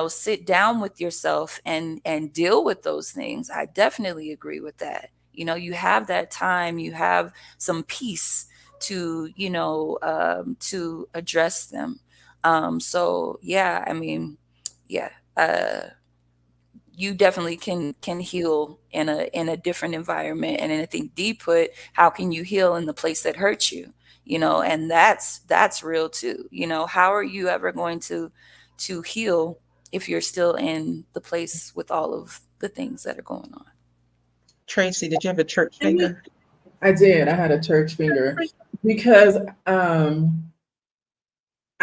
sit down with yourself and deal with those things. I definitely agree with that. You have that time, you have some peace to, to address them. So yeah, I mean, yeah. You definitely can heal in a different environment. And then I think D put, how can you heal in the place that hurts you? And that's real too. How are you ever going to heal if you're still in the place with all of the things that are going on? Tracy, did you have a church And we, finger? I did. I had a church finger because I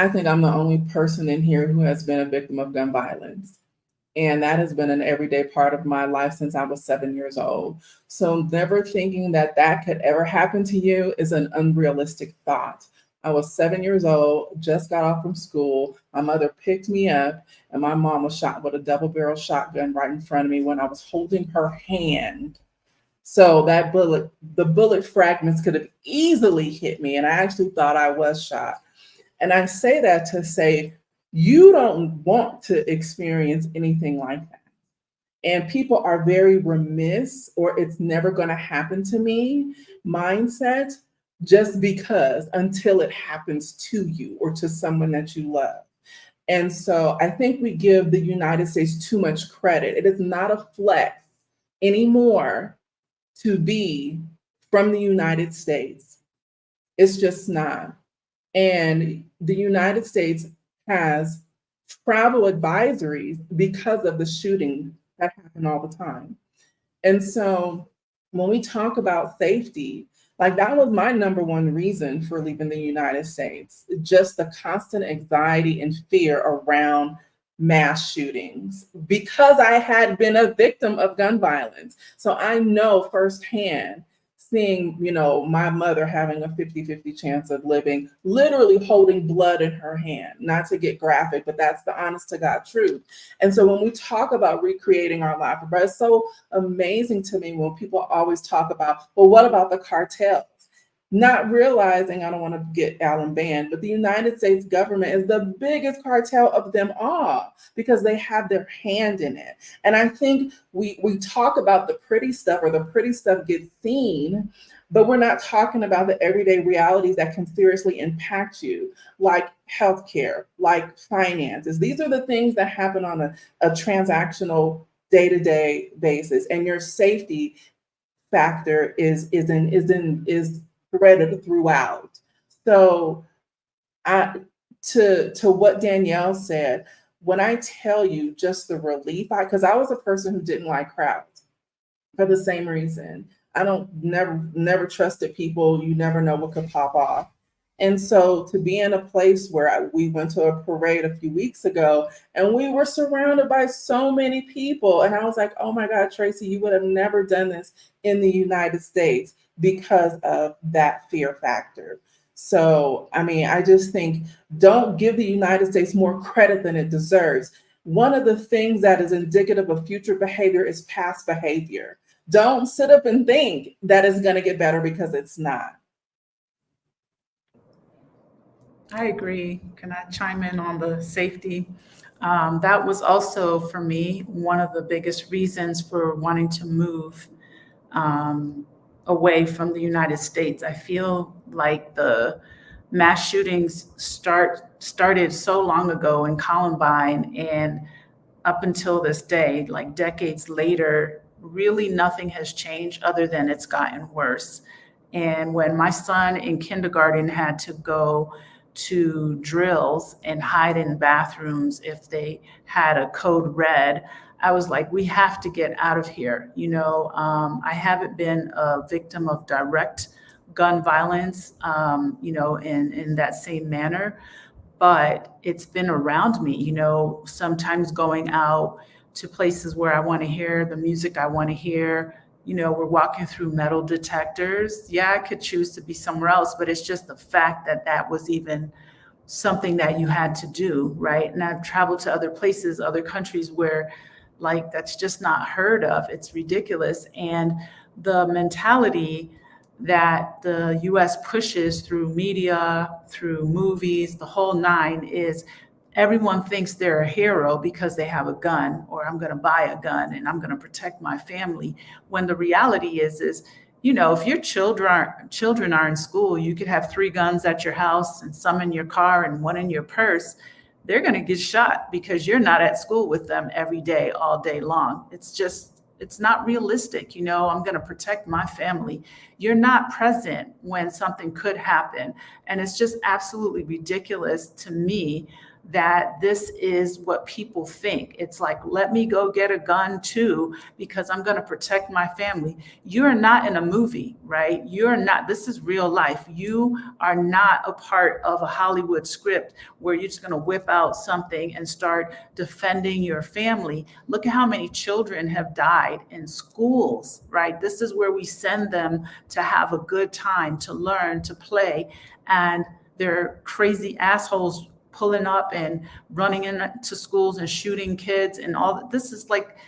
think I'm the only person in here who has been a victim of gun violence. And that has been an everyday part of my life since I was 7 years old. So never thinking that that could ever happen to you is an unrealistic thought. I was 7 years old, just got off from school. My mother picked me up, and my mom was shot with a double barrel shotgun right in front of me when I was holding her hand. So the bullet fragments could have easily hit me. And I actually thought I was shot. And I say that to say, you don't want to experience anything like that. And people are very remiss, or it's never going to happen to me mindset, just because until it happens to you or to someone that you love. And so I think we give the United States too much credit. It is not a flex anymore to be from the United States. It's just not. And the United States has travel advisories because of the shooting happen all the time. And so when we talk about safety, like that was my number one reason for leaving the United States, just the constant anxiety and fear around mass shootings because I had been a victim of gun violence. So I know firsthand seeing, my mother having a 50-50 chance of living, literally holding blood in her hand, not to get graphic, but that's the honest to God truth. And so when we talk about recreating our life, but it's so amazing to me when people always talk about, well, what about the cartels? Not realizing, I don't want to get Alan banned, but the United States government is the biggest cartel of them all because they have their hand in it. And I think we talk about the pretty stuff, or the pretty stuff gets seen, but we're not talking about the everyday realities that can seriously impact you, like healthcare, like finances. These are the things that happen on a transactional day-to-day basis, and your safety factor is threaded throughout. So to what Danielle said, when I tell you just the relief, because I was a person who didn't like crowds for the same reason. I don't never trusted people. You never know what could pop off. And so to be in a place where we went to a parade a few weeks ago and we were surrounded by so many people. And I was like, oh my God, Tracy, you would have never done this in the United States because of that fear factor. So, I mean, I just think don't give the United States more credit than it deserves. One of the things that is indicative of future behavior is past behavior. Don't sit up and think that it's going to get better because it's not. I agree. Can I chime in on the safety? That was also for me one of the biggest reasons for wanting to move away from the United States. I feel like the mass shootings started so long ago in Columbine, and up until this day, like decades later, really nothing has changed other than it's gotten worse. And when my son in kindergarten had to go to drills and hide in bathrooms if they had a code red, I was like, we have to get out of here. I haven't been a victim of direct gun violence, in that same manner, but it's been around me, sometimes going out to places where I want to hear the music I want to hear. We're walking through metal detectors. Yeah, I could choose to be somewhere else, but it's just the fact that that was even something that you had to do, right? And I've traveled to other places, other countries where like that's just not heard of. It's ridiculous. And the mentality that the US pushes through media, through movies, the whole nine is everyone thinks they're a hero because they have a gun, or I'm going to buy a gun and I'm going to protect my family. When the reality is if your children are in school, you could have 3 guns at your house and some in your car and one in your purse. They're going to get shot because you're not at school with them every day, all day long. It's not realistic. I'm going to protect my family. You're not present when something could happen. And it's just absolutely ridiculous to me that this is what people think. It's like, let me go get a gun too, because I'm going to protect my family. You're not in a movie, right? You're not, this is real life. You are not a part of a Hollywood script where you're just going to whip out something and start defending your family. Look at how many children have died in schools, right? This is where we send them to have a good time, to learn, to play. And they're crazy assholes pulling up and running into schools and shooting kids and all. This is like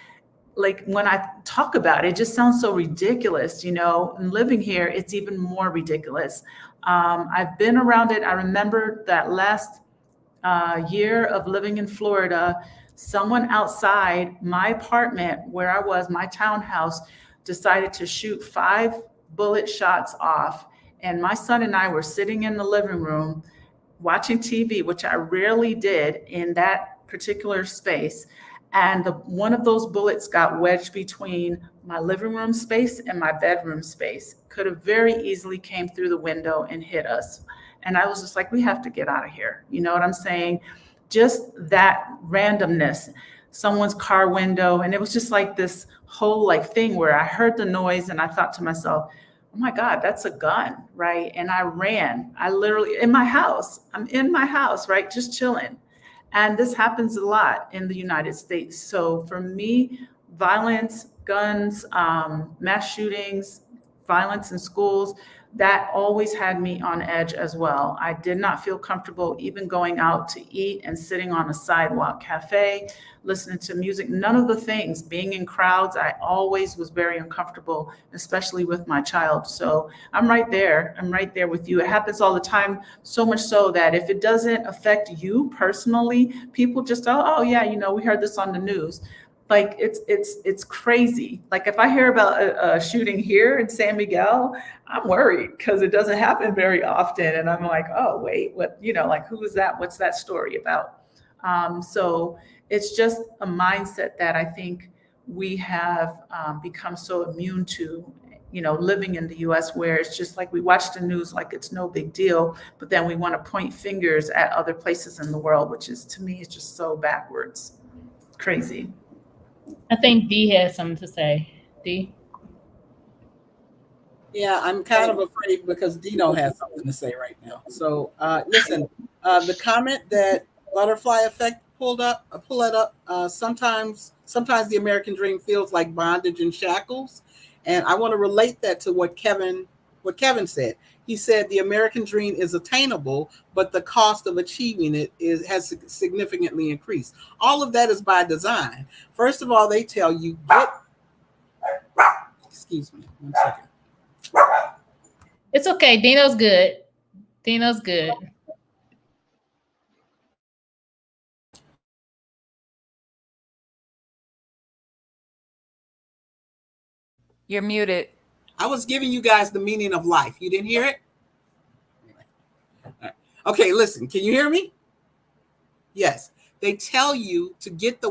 when I talk about it, it just sounds so ridiculous, and living here, it's even more ridiculous. I've been around it. I remember that last year of living in Florida, someone outside my apartment where I was, my townhouse, decided to shoot 5 bullet shots off. And my son and I were sitting in the living room watching TV, which I rarely did in that particular space. And one of those bullets got wedged between my living room space and my bedroom space. Could have very easily came through the window and hit us. And I was just like, we have to get out of here. You know what I'm saying? Just that randomness. someone's car window, and it was just like this whole like thing where I heard the noise and I thought to myself, oh my God, that's a gun, right? And I ran. I literally in my house. I'm in my house, right? Just chilling. And this happens a lot in the United States. So for me, violence, guns, mass shootings, violence in schools, that always had me on edge as well. I did not feel comfortable even going out to eat and sitting on a sidewalk cafe, listening to music, none of the things. Being in crowds, I always was very uncomfortable, especially with my child. So I'm right there. I'm right there with you. It happens all the time, so much so that if it doesn't affect you personally, people just, oh yeah, we heard this on the news. Like it's crazy. Like if I hear about a shooting here in San Miguel, I'm worried because it doesn't happen very often, and I'm like, oh wait, what? Like who is that? What's that story about? So it's just a mindset that I think we have become so immune to. Living in the U.S., where it's just like we watch the news like it's no big deal, but then we want to point fingers at other places in the world, which is to me is just so backwards. It's crazy. I think D has something to say. D. Yeah, I'm kind of afraid because Dino has something to say right now. So listen, the comment that Butterfly Effect pull it up. Sometimes the American dream feels like bondage and shackles, and I want to relate that to what Kevin said. He said the American dream is attainable, but the cost of achieving it has significantly increased. All of that is by design. First of all, they tell you excuse me, 1 second. It's okay. Dino's good. Dino's good. You're muted. I was giving you guys the meaning of life. You didn't hear it? All right. Okay, listen. Can you hear me? Yes. They tell you to get the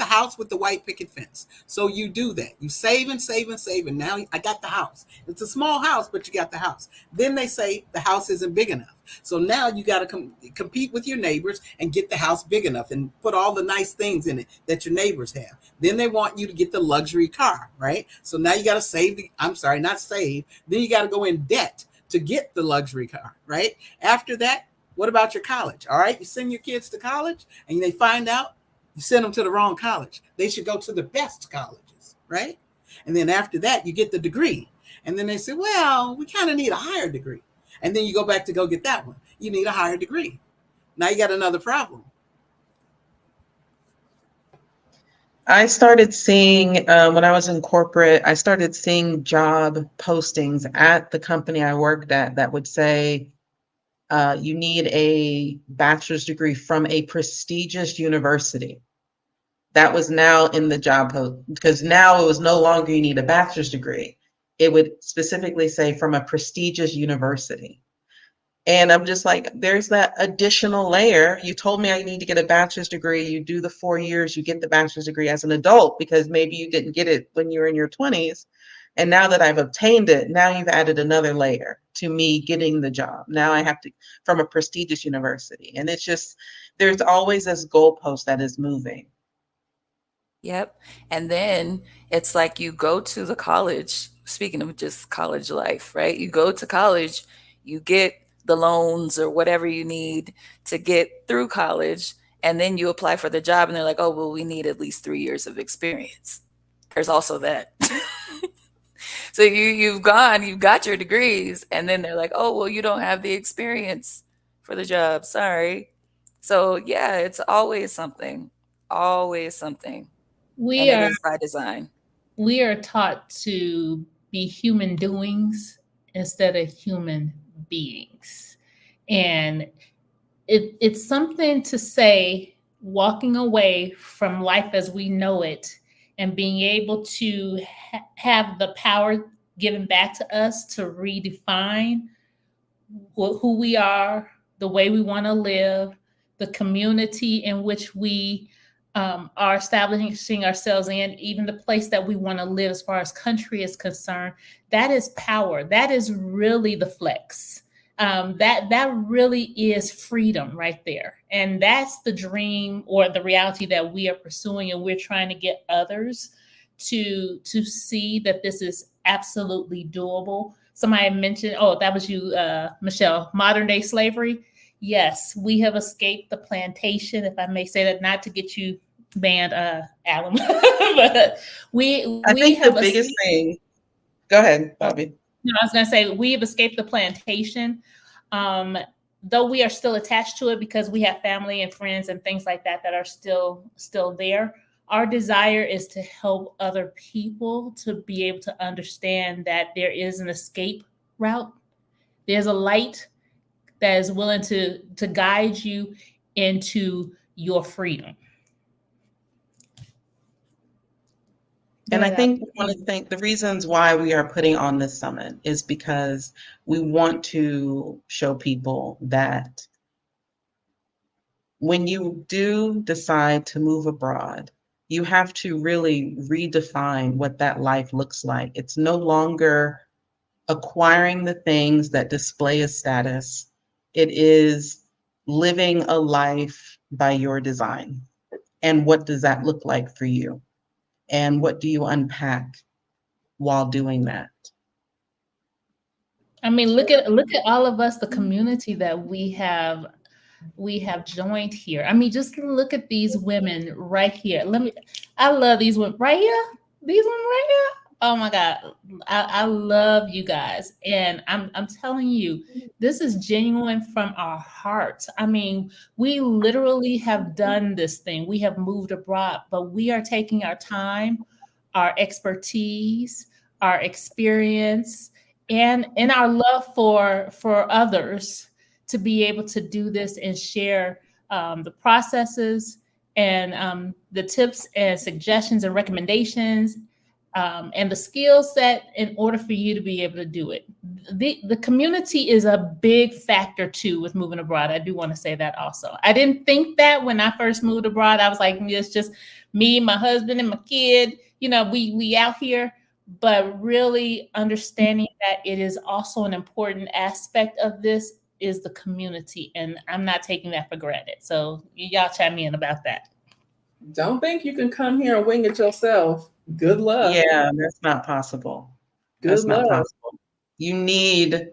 house with the white picket fence. So you do that. You save and save and save. And now I got the house. It's a small house, but you got the house. Then they say the house isn't big enough. So now you got to compete with your neighbors and get the house big enough and put all the nice things in it that your neighbors have. Then they want you to get the luxury car, right? So now you got to Then you got to go in debt to get the luxury car, right? After that, what about your college? All right, you send your kids to college and they find out you send them to the wrong college. They should go to the best colleges, right? And then after that, you get the degree. And then they say, well, we kind of need a higher degree. And then you go back to go get that one. You need a higher degree. Now you got another problem. I started seeing, when I was in corporate, I started seeing job postings at the company I worked at that would say, you need a bachelor's degree from a prestigious university. That was now in the job post, because now it was no longer you need a bachelor's degree. It would specifically say from a prestigious university. And I'm just like, there's that additional layer. You told me I need to get a bachelor's degree. You do the 4 years, you get the bachelor's degree as an adult because maybe you didn't get it when you were in your 20s. And now that I've obtained it, now you've added another layer to me getting the job. Now I have to, from a prestigious university. And it's just, there's always this goalpost that is moving. Yep. And then it's like you go to the college, speaking of just college life, right? You go to college, you get the loans or whatever you need to get through college, and then you apply for the job and they're like, oh, well, we need at least 3 years of experience. There's also that. So you've got your degrees, and then they're like, oh, well, you don't have the experience for the job. Sorry. So yeah, it's always something. Always something. We And it are is by design. we are taught to be human doings instead of human beings. And it's something to say walking away from life as we know it and being able to have the power given back to us to redefine who we are, the way we want to live, the community in which we are establishing ourselves in, even the place that we want to live as far as country is concerned. That is power. That is really the flex. that really is freedom right there. And that's the dream or the reality that we are pursuing, and we're trying to get others to see that this is absolutely doable. Somebody mentioned, oh, that was you, Michelle, modern day slavery. Yes, we have escaped the plantation, if I may say that, not to get you banned, Alan, but I we think the have biggest thing, go ahead, Bobby. no, I was going to say we have escaped the plantation, though we are still attached to it because we have family and friends and things like that that are still there. Our desire is to help other people to be able to understand that there is an escape route. There's a light that is willing to guide you into your freedom. And I think one of the reasons why we are putting on this summit is because we want to show people that when you do decide to move abroad, you have to really redefine what that life looks like. It's no longer acquiring the things that display a status. It is living a life by your design. And what does that look like for you? And what do you unpack while doing that? I mean, look at all of us, the community that we have joined here. I mean, just look at these women right here. I love these women right here. These women right here. Oh my God. I love you guys. And I'm telling you, this is genuine from our hearts. I mean, we literally have done this thing. We have moved abroad, but we are taking our time, our expertise, our experience, and our love for others to be able to do this and share the processes and the tips and suggestions and recommendations and the skill set in order for you to be able to do it. The community is a big factor too with moving abroad. I do want to say that also. I didn't think that when I first moved abroad. I was like, it's just me, my husband, and my kid. You know, we out here. But really understanding that it is also an important aspect of this is the community. And I'm not taking that for granted. So y'all chime in about that. Don't think you can come here and wing it yourself. Good luck. Yeah, that's not possible. That's not possible. You need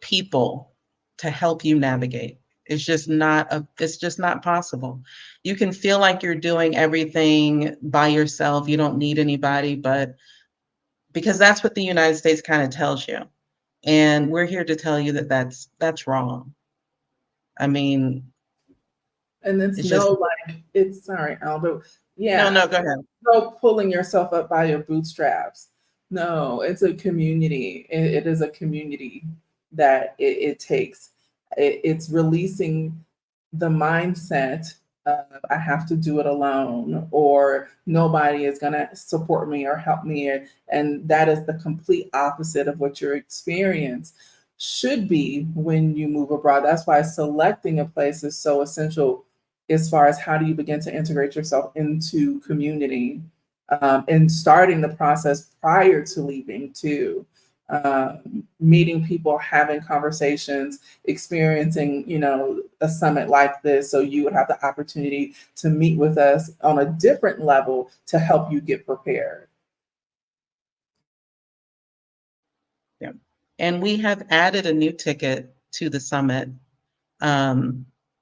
people to help you navigate. It's just not possible. You can feel like you're doing everything by yourself. You don't need anybody, but because that's what the United States kind of tells you. And we're here to tell you that that's wrong. I mean, and it's sorry, Aldo. Yeah. No, go ahead. No pulling yourself up by your bootstraps. No, it's a community. It is a community that it takes. It's releasing the mindset of I have to do it alone or nobody is going to support me or help me. And that is the complete opposite of what your experience should be when you move abroad. That's why selecting a place is so essential as far as how do you begin to integrate yourself into community and starting the process prior to leaving too. Meeting people, having conversations, experiencing, a summit like this. So you would have the opportunity to meet with us on a different level to help you get prepared. Yeah. And we have added a new ticket to the summit.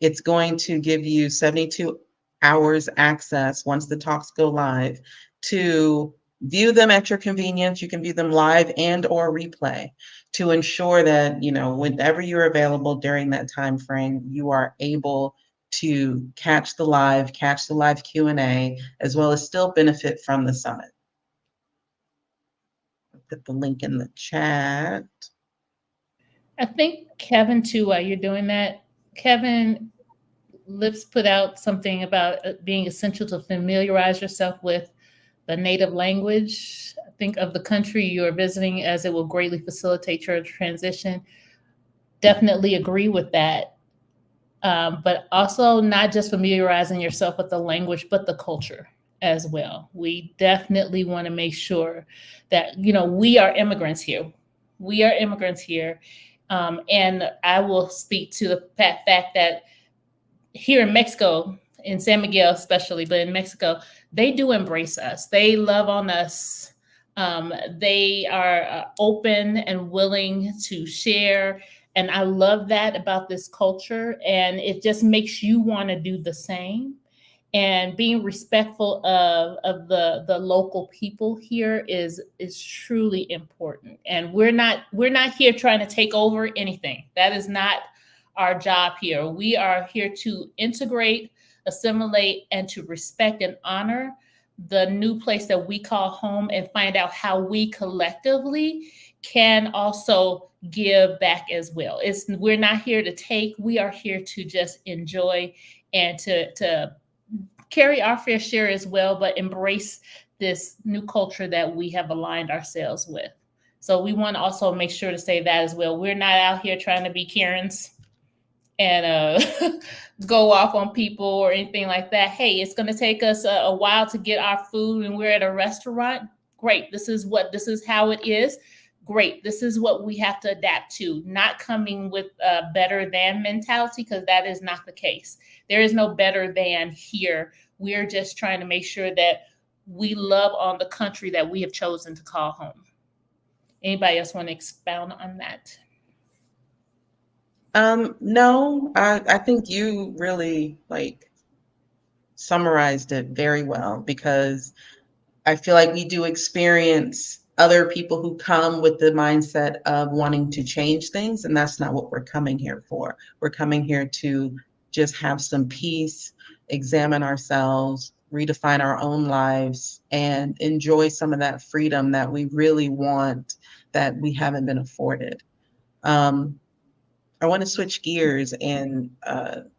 It's going to give you 72 hours access once the talks go live to view them at your convenience. You can view them live and or replay to ensure that, whenever you're available during that time frame, you are able to catch the live Q&A, as well as still benefit from the summit. I'll put the link in the chat. I think Kevin, too, while you're doing that, Kevin Lips put out something about being essential to familiarize yourself with the native language, I think, of the country you're visiting, as it will greatly facilitate your transition. Definitely agree with that. But also not just familiarizing yourself with the language, but the culture as well. We definitely want to make sure that, we are immigrants here. We are immigrants here. And I will speak to the fact that here in Mexico, in San Miguel especially, but in Mexico, they do embrace us. They love on us. They are open and willing to share. And I love that about this culture. And it just makes you want to do the same. And being respectful of the local people here is truly important. And we're not here trying to take over anything. That is not our job here. We are here to integrate, assimilate, and to respect and honor the new place that we call home, and find out how we collectively can also give back as well. We're not here to take, we are here to just enjoy and to carry our fair share as well, but embrace this new culture that we have aligned ourselves with. So we want to also make sure to say that as well. We're not out here trying to be Karens and go off on people or anything like that. Hey, it's going to take us a while to get our food, and we're at a restaurant. Great. This is how it is. Great. This is what we have to adapt to. Not coming with a better than mentality, because that is not the case. There is no better than here. We're just trying to make sure that we love on the country that we have chosen to call home. Anybody else want to expound on that? No, I think you really summarized it very well, because I feel like we do experience other people who come with the mindset of wanting to change things, and that's not what we're coming here for. We're coming here to just have some peace, examine ourselves, redefine our own lives, and enjoy some of that freedom that we really want that we haven't been afforded. I want to switch gears and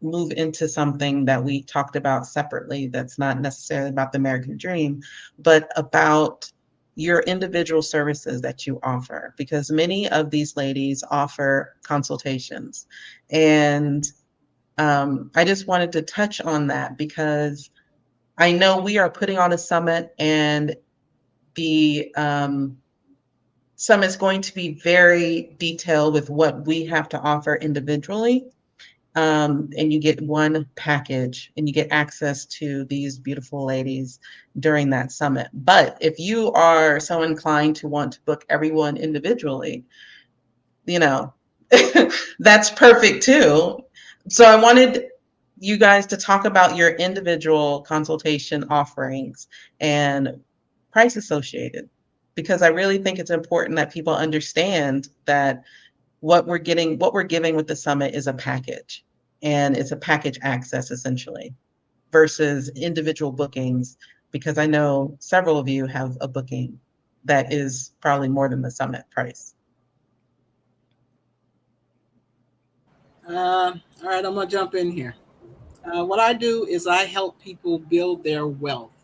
move into something that we talked about separately that's not necessarily about the American dream, but about your individual services that you offer, because many of these ladies offer consultations. And I just wanted to touch on that, because I know we are putting on a summit, and the summit's going to be very detailed with what we have to offer individually. And you get one package, and you get access to these beautiful ladies during that summit. But if you are so inclined to want to book everyone individually, that's perfect too. So I wanted you guys to talk about your individual consultation offerings and price associated, because I really think it's important that people understand that what we're giving with the summit is a package, and it's a package access essentially, versus individual bookings, because I know several of you have a booking that is probably more than the summit price. All right, I'm gonna jump in here. What I do is I help people build their wealth.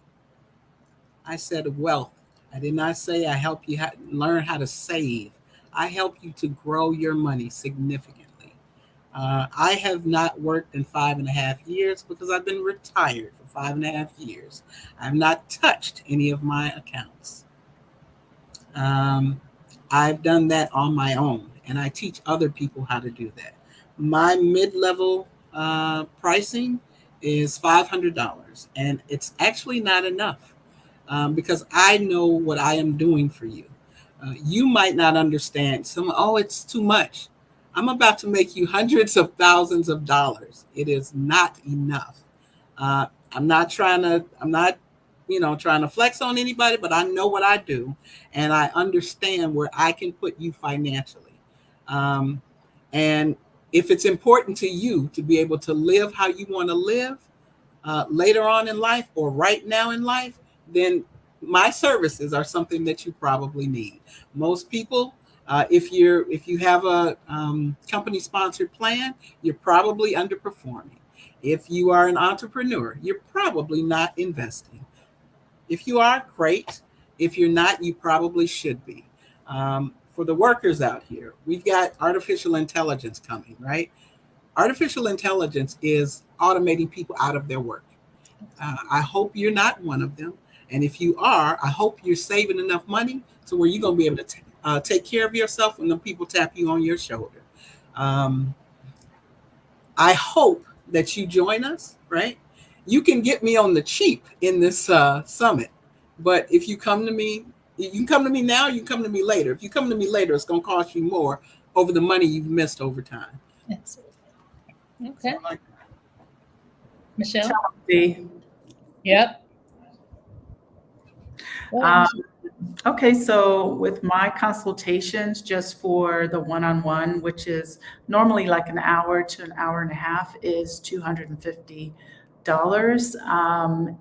I said wealth. I did not say I help you learn how to save. I help you to grow your money significantly. I have not worked in 5.5 years because I've been retired for 5.5 years. I've not touched any of my accounts. I've done that on my own, and I teach other people how to do that. My mid-level pricing is $500, and it's actually not enough because I know what I am doing for you. You might not understand. It's too much. I'm about to make you hundreds of thousands of dollars. It is not enough. I'm not trying to flex on anybody, but I know what I do, and I understand where I can put you financially. And if it's important to you to be able to live how you want to live later on in life or right now in life, then my services are something that you probably need. Most people, if you have a company sponsored plan, you're probably underperforming. If you are an entrepreneur, you're probably not investing. If you are, great. If you're not, you probably should be. For the workers out here, we've got artificial intelligence coming, right? Artificial intelligence is automating people out of their work. I hope you're not one of them. And if you are, I hope you're saving enough money to where you're going to be able to take care of yourself when the people tap you on your shoulder. I hope that you join us, right? You can get me on the cheap in this summit, but if you come to me, you can come to me now, you can come to me later. If you come to me later, it's going to cost you more over the money you've missed over time. Absolutely. Okay. So, like, Michelle? See. Yep. Go ahead, Um, Michelle. Okay, so with my consultations, just for the one-on-one, which is normally like an hour to an hour and a half, is $250.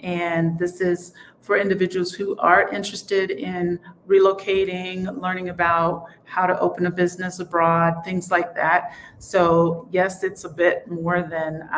And this is for individuals who are interested in relocating, learning about how to open a business abroad, things like that. So yes, it's a bit more than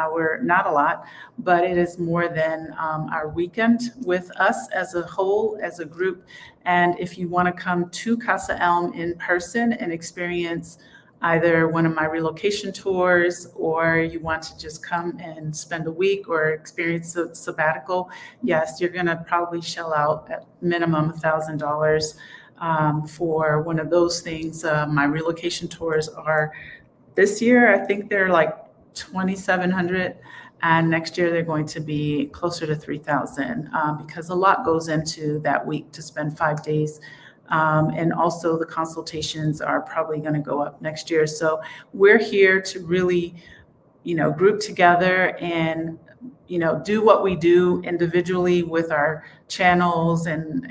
not a lot, but it is more than our weekend with us as a whole, as a group. And if you want to come to Casa Elm in person and experience either one of my relocation tours, or you want to just come and spend a week or experience a sabbatical, yes, you're going to probably shell out at minimum $1,000 for one of those things. My relocation tours are this year, I think they're like 2,700, and next year they're going to be closer to 3,000 because a lot goes into that week to spend 5 days. And also the consultations are probably going to go up next year. So we're here to really, group together and, do what we do individually with our channels and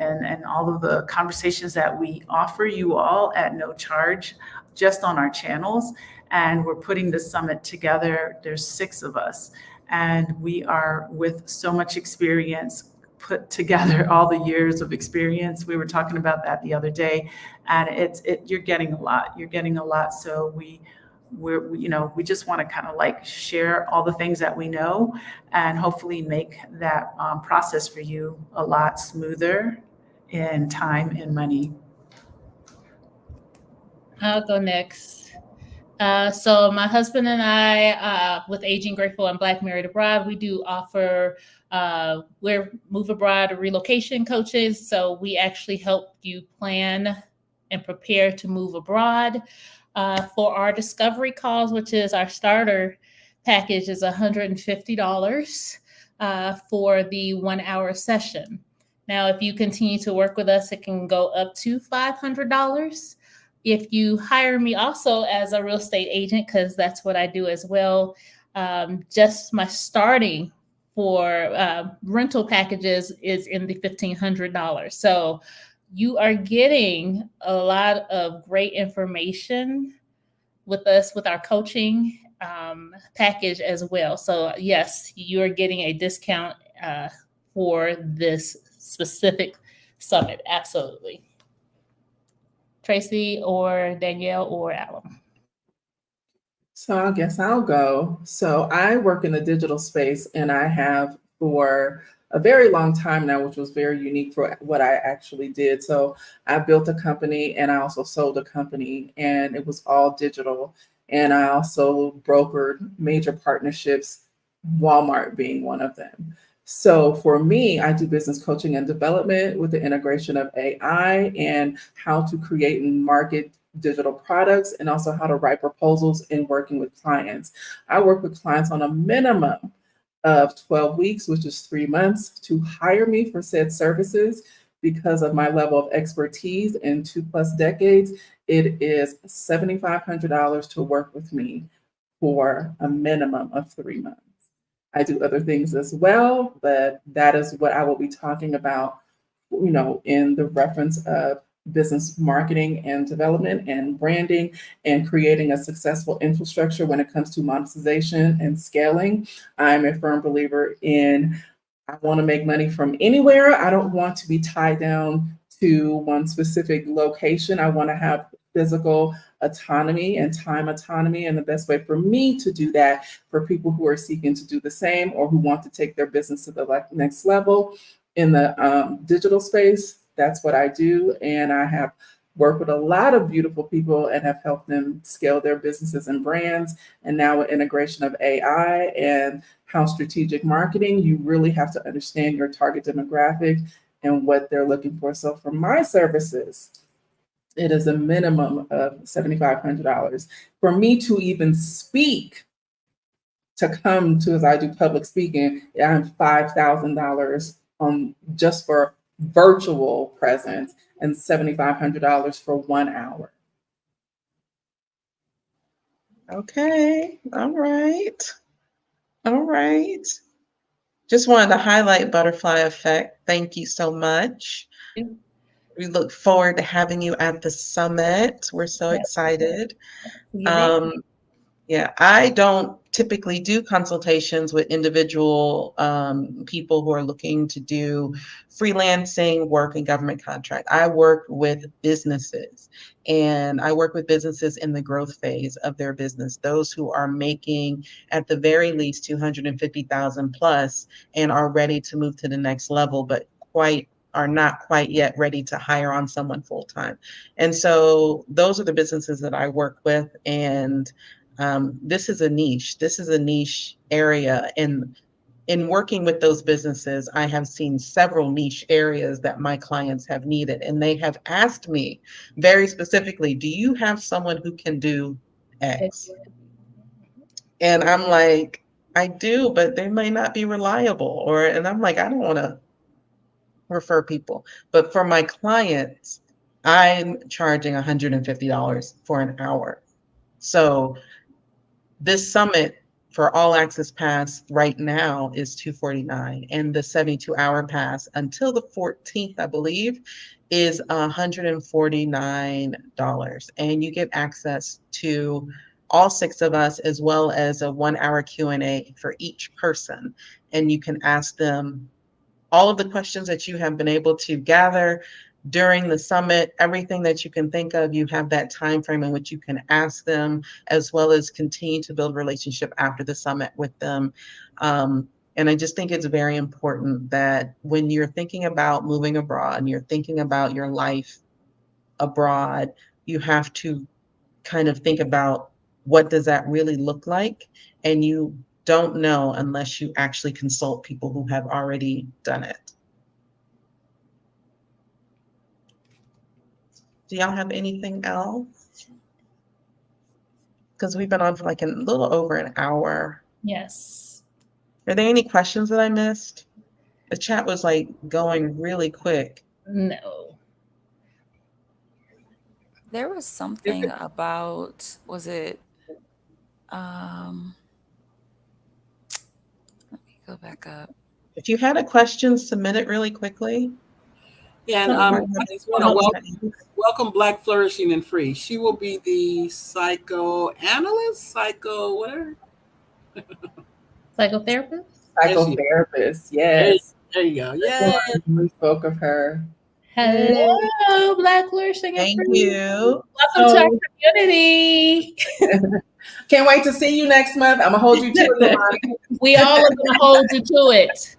all of the conversations that we offer you all at no charge, just on our channels. And we're putting the summit together. There's 6 of us, and we are with so much experience, put together all the years of experience. We were talking about that the other day, and you're getting a lot. You're getting a lot. So we just want to kind of like share all the things that we know, and hopefully make that process for you a lot smoother in time and money. I'll go next. So my husband and I, with Aging Grateful and Black Married Abroad, we do offer, we're move abroad relocation coaches. So we actually help you plan and prepare to move abroad. For our discovery calls, which is our starter package, is $150 for the 1 hour session. Now, if you continue to work with us, it can go up to $500. If you hire me also as a real estate agent, because that's what I do as well, just my starting for rental packages is in the $1,500. So you are getting a lot of great information with us with our coaching package as well. So yes, you are getting a discount for this specific summit. Absolutely. Tracy or Danielle or Alan? So I guess I'll go. So I work in the digital space, and I have for a very long time now, which was very unique for what I actually did. So I built a company, and I also sold a company, and it was all digital. And I also brokered major partnerships, Walmart being one of them. So for me, I do business coaching and development with the integration of AI and how to create and market digital products, and also how to write proposals in working with clients. I work with clients on a minimum of 12 weeks, which is 3 months, to hire me for said services. Because of my level of expertise in 2+ decades, it is $7,500 to work with me for a minimum of 3 months. I do other things as well, but that is what I will be talking about, in the reference of business marketing and development and branding and creating a successful infrastructure when it comes to monetization and scaling. I'm a firm believer in, I want to make money from anywhere. I don't want to be tied down to one specific location. I want to have physical autonomy and time autonomy. And the best way for me to do that, for people who are seeking to do the same or who want to take their business to the next level in the digital space, that's what I do. And I have worked with a lot of beautiful people and have helped them scale their businesses and brands. And now with integration of AI and how strategic marketing, you really have to understand your target demographic and what they're looking for. So for my services, it is a minimum of $7,500. For me to even speak, to come to, as I do public speaking, I have $5,000 on just for virtual presence and $7,500 for 1 hour. Okay. All right. All right. Just wanted to highlight Butterfly Effect. Thank you so much. We look forward to having you at the summit. We're so excited. Yeah, I don't typically do consultations with individual people who are looking to do freelancing work and government contract. I work with businesses, and I work with businesses in the growth phase of their business, those who are making at the very least 250,000 plus and are ready to move to the next level, but are not quite yet ready to hire on someone full time. And so those are the businesses that I work with, and this is a niche. This is a niche area. And in working with those businesses, I have seen several niche areas that my clients have needed. And they have asked me very specifically, do you have someone who can do X? And I'm like, I do, but they may not be reliable. And I'm like, I don't want to refer people. But for my clients, I'm charging $150 for an hour. So this summit for all access pass right now is $249, and the 72-hour pass until the 14th, I believe, is $149. And you get access to all 6 of us, as well as a 1-hour Q&A for each person. And you can ask them all of the questions that you have been able to gather during the summit, everything that you can think of. You have that time frame in which you can ask them, as well as continue to build relationship after the summit with them. And I just think it's very important that when you're thinking about moving abroad and you're thinking about your life abroad, you have to kind of think about, what does that really look like? And you don't know unless you actually consult people who have already done it. Do y'all have anything else? Because we've been on for like a little over an hour. Yes. Are there any questions that I missed? The chat was like going really quick. No. There was something about, was it, let me go back up. If you had a question, submit it really quickly. Yeah, and I just want to welcome Black Flourishing and Free. She will be the psychoanalyst, whatever. Psychotherapist? Psychotherapist, yes. There you go. Yeah. We spoke of her. Hello, Black Flourishing and Thank Free. you. Welcome to our community. Can't wait to see you next month. I'm going to hold you to it. We all are going to hold you to it.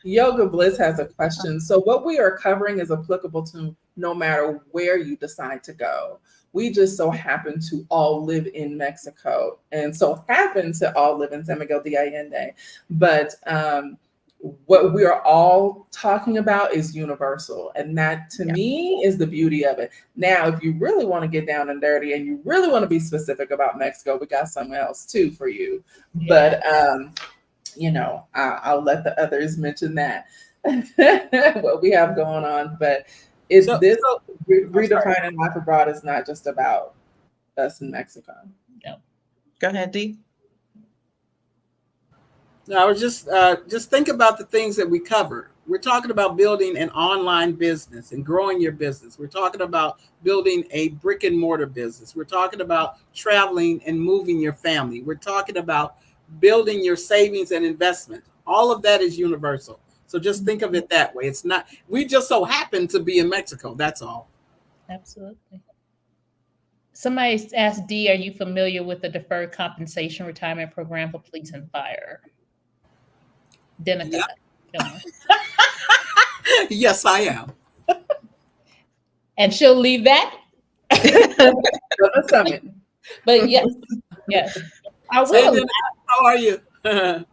Yoga Bliss has a question. So what we are covering is applicable to no matter where you decide to go. We just so happen to all live in Mexico, and so happen to all live in San Miguel de Allende. But what we are all talking about is universal. And that, to me, is the beauty of it. Now, if you really want to get down and dirty and you really want to be specific about Mexico, we got something else too for you. Yeah. But I'll let the others mention that, what we have going on. But redefining life abroad is not just about us in Mexico. No. Go ahead, Dee. No, I was just think about the things that we cover. We're talking about building an online business and growing your business. We're talking about building a brick and mortar business. We're talking about traveling and moving your family. We're talking about building your savings and investment. All of that is universal. So just think of it that way. It's not, we just so happen to be in Mexico. That's all. Absolutely. Somebody asked Dee, are you familiar with the deferred compensation retirement program for police and fire? Denica. Yep. Yes, I am. And she'll leave that. But yes. I will. How are you? I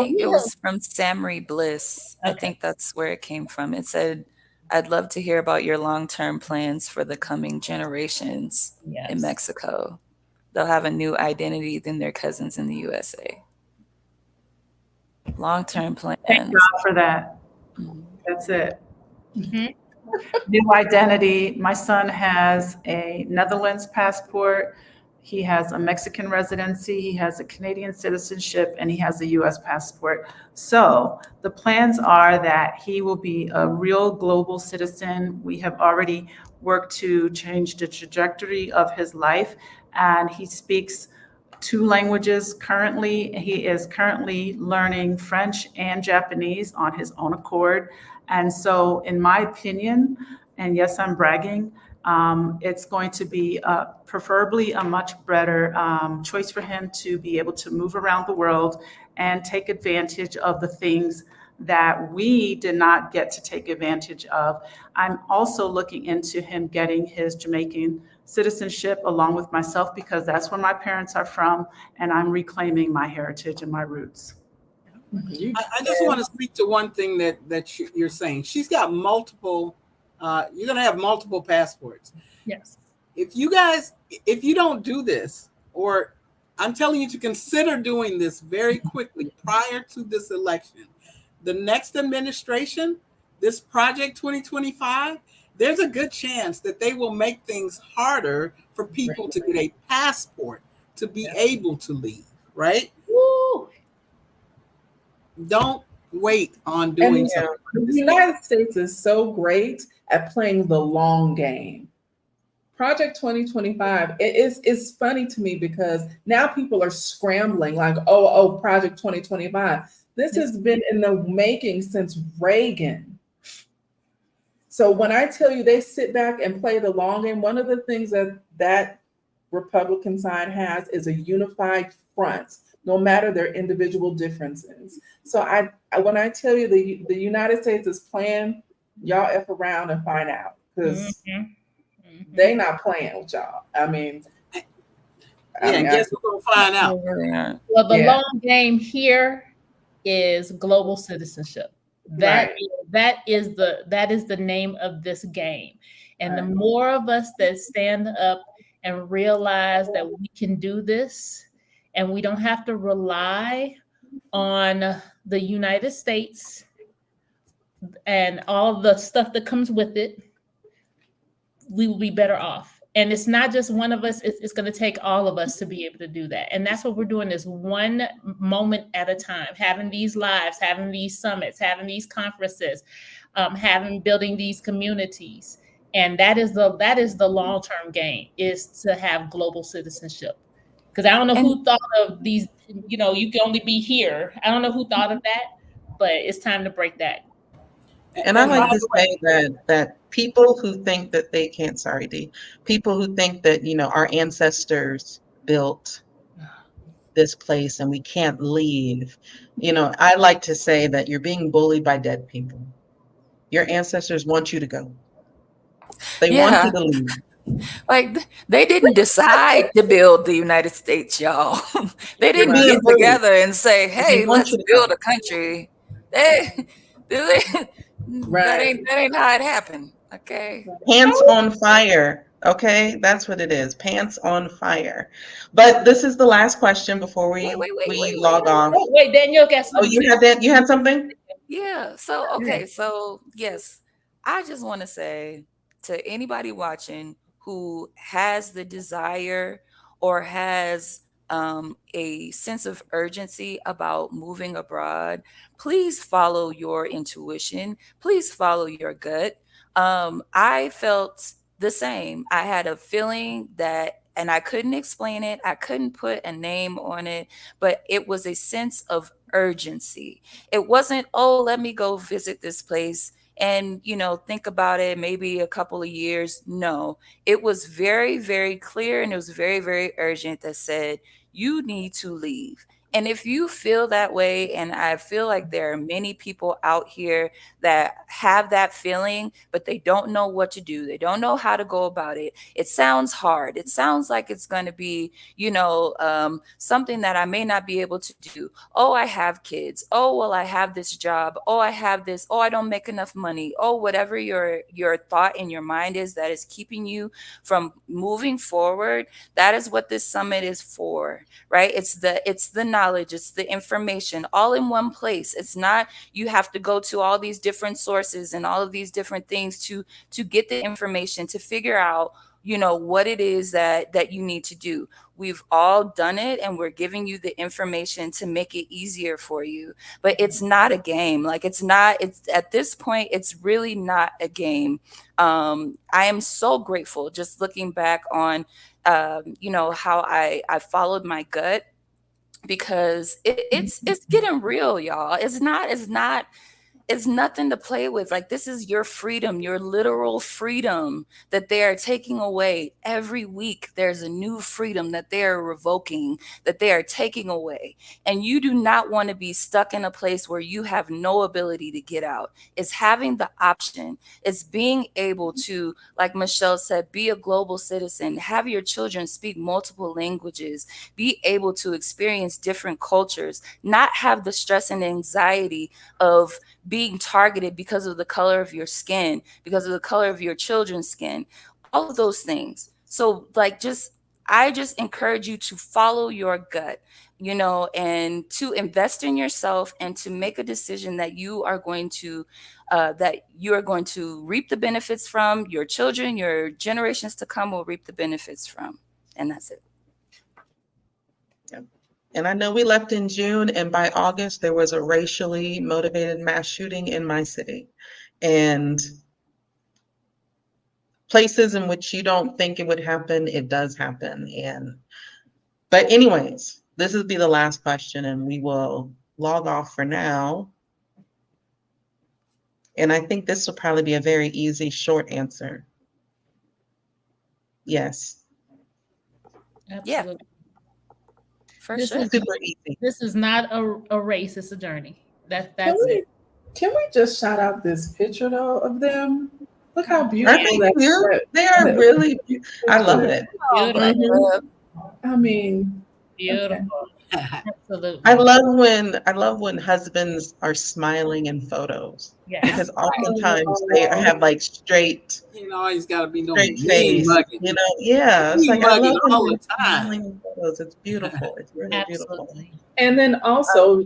think it was from Samry Bliss. Okay. I think that's where it came from. It said, I'd love to hear about your long-term plans for the coming generations in Yes. Mexico. They'll have a new identity than their cousins in the USA. Long-term Thank plans. God for that. Mhm. That's it. Mhm. New identity. My son has a Netherlands passport. He has a Mexican residency. He has a Canadian citizenship, and he has a US passport. So the plans are that he will be a real global citizen. We have already worked to change the trajectory of his life, and he speaks two languages currently. He is currently learning French and Japanese on his own accord. And so, in my opinion, and yes, I'm bragging, it's going to be preferably a much better choice for him to be able to move around the world and take advantage of the things that we did not get to take advantage of. I'm also looking into him getting his Jamaican citizenship along with myself because that's where my parents are from, and I'm reclaiming my heritage and my roots. You I just want to speak to one thing that you're saying. She's got multiple. You're going to have multiple passports. Yes. If you don't do this, or I'm telling you to consider doing this very quickly prior to this election, the next administration, this Project 2025, there's a good chance that they will make things harder for people to get a passport to be able to leave, right? Woo. Don't wait on and doing Yeah. something the like this. United States is so great at playing the long game. Project 2025, it's funny to me because now people are scrambling like, Project 2025. This has been in the making since Reagan. So when I tell you they sit back and play the long game, one of the things that Republican side has is a unified front, no matter their individual differences. So when I tell you the United States is playing, y'all F around and find out because Mhm. Mhm. they not playing with y'all. I mean, Yeah, and guess we're gonna find They out. really aren't. Well, the Yeah. long game here is global citizenship. Right. That is the name of this game. And the Right. more of us that stand up and realize that we can do this and we don't have to rely on the United States and all the stuff that comes with it, we will be better off. And it's not just one of us, it's going to take all of us to be able to do that. And that's what we're doing is one moment at a time, having these lives, having these summits, having these conferences, building these communities. And that is the long-term game, is to have global citizenship. Because I don't know And who thought of these, you can only be here. I don't know who thought of that, but it's time to break that. And I And by like to the way, say that people who think that they can't, sorry, D, people who think that, our ancestors built this place and we can't leave, I like to say that you're being bullied by dead people. Your ancestors want you to go. They want you yeah, to leave. like they didn't decide to build the United States, y'all. They You're didn't Right. get being bullied. together and say, They "Hey, want let's you to build go. a country." They, they- Right. that ain't how it happened. Okay. Pants on fire. Okay, that's what it is. Pants on fire. But this is the last question before Wait, we wait, wait, we wait, wait, log wait, off. wait. Oh, wait, Danielle got Oh, something to you say. had that? You had something? Yeah. So, Yeah. okay. So, yes, I just want to say to anybody watching who has the desire or has a sense of urgency about moving abroad, please follow your intuition. Please follow your gut. I felt the same. I had a feeling that, and I couldn't explain it, I couldn't put a name on it, but it was a sense of urgency. It wasn't, oh, let me go visit this place and, think about it maybe a couple of years. No, it was very, very clear and it was very, very urgent that said, you need to leave. And if you feel that way, and I feel like there are many people out here that have that feeling, but they don't know what to do, they don't know how to go about it. It sounds hard. It sounds like it's going to be, something that I may not be able to do. Oh, I have kids. Oh, well, I have this job. Oh, I have this. Oh, I don't make enough money. Oh, whatever your thought in your mind is that is keeping you from moving forward. That is what this summit is for, right? It's the knowledge, it's the information all in one place. It's not you have to go to all these different sources and all of these different things to get the information, to figure out what it is that you need to do. We've all done it, and we're giving you the information to make it easier for you. But it's not a game. Like, it's at this point, it's really not a game. I am so grateful just looking back on how I followed my gut, because it's getting real, y'all. It's nothing to play with. Like, this is your freedom, your literal freedom that they are taking away. Every week, there's a new freedom that they are revoking, that they are taking away. And you do not want to be stuck in a place where you have no ability to get out. It's having the option. It's being able to, like Michelle said, be a global citizen, have your children speak multiple languages, be able to experience different cultures, not have the stress and anxiety of being targeted because of the color of your skin, because of the color of your children's skin, all of those things. So, like, I just encourage you to follow your gut, and to invest in yourself, and to make a decision that you are going to reap the benefits from. Your children, your generations to come will reap the benefits from. And that's it. And I know we left in June, and by August, there was a racially motivated mass shooting in my city. And places in which you don't think it would happen, it does happen. But anyways, this will be the last question, and we will log off for now. And I think this will probably be a very easy, short answer. Yes. Absolutely. Yeah. For This sure. is Super easy. This is not a race, it's a journey. That's it. Can we just shout out this picture though of them? Look how Aren't beautiful they cute? They are really beautiful. I love it. Beautiful. I mean, Beautiful. Absolutely. I love when husbands are smiling in photos, Yes. because oftentimes they have like straight He's got to be no face. mean mugging. Yeah. It's Mean like I love mugging all when the they're time. smiling in photos. It's beautiful. It's really beautiful. Absolutely. and then also,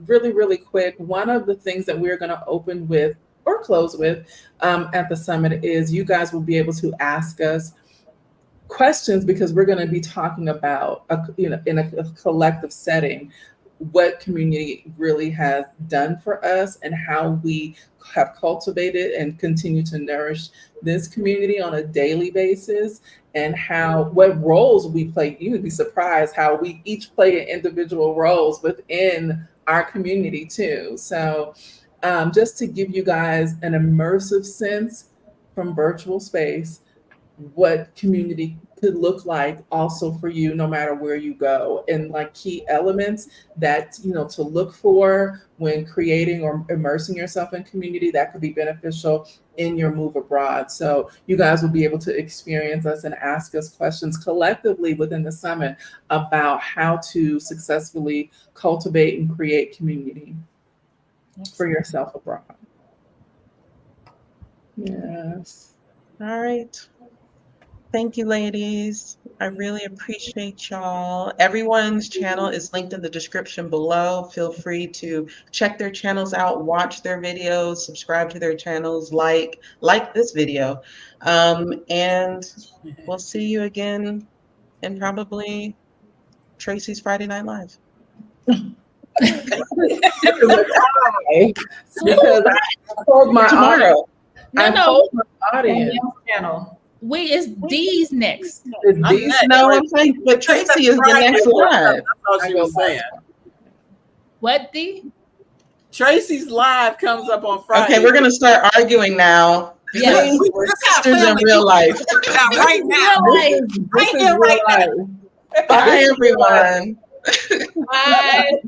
really, really quick, one of the things that we're going to open with or close with at the summit is you guys will be able to ask us questions, because we're going to be talking about, in a collective setting, what community really has done for us and how we have cultivated and continue to nourish this community on a daily basis, and what roles we play. You would be surprised how we each play individual roles within our community too. So just to give you guys an immersive sense from virtual space, what community could look like also for you, no matter where you go, and like key elements that to look for when creating or immersing yourself in community that could be beneficial in your move abroad. So you guys will be able to experience us and ask us questions collectively within the summit about how to successfully cultivate and create community for yourself abroad. Yes. All right. Thank you, ladies. I really appreciate y'all. Everyone's channel is linked in the description below. Feel free to check their channels out, watch their videos, subscribe to their channels, like this video. And we'll see you again in probably Tracy's Friday Night Live. Because I told my Tomorrow. told my audience. Channel. It's D's next. I'm saying, but Tracy is the next live. That's all she was saying. What, D? Tracy's live comes up on Friday. Okay, we're gonna start arguing now. Yes. We're sisters in real life. Right now. Right here, right now. Bye, everyone. Bye.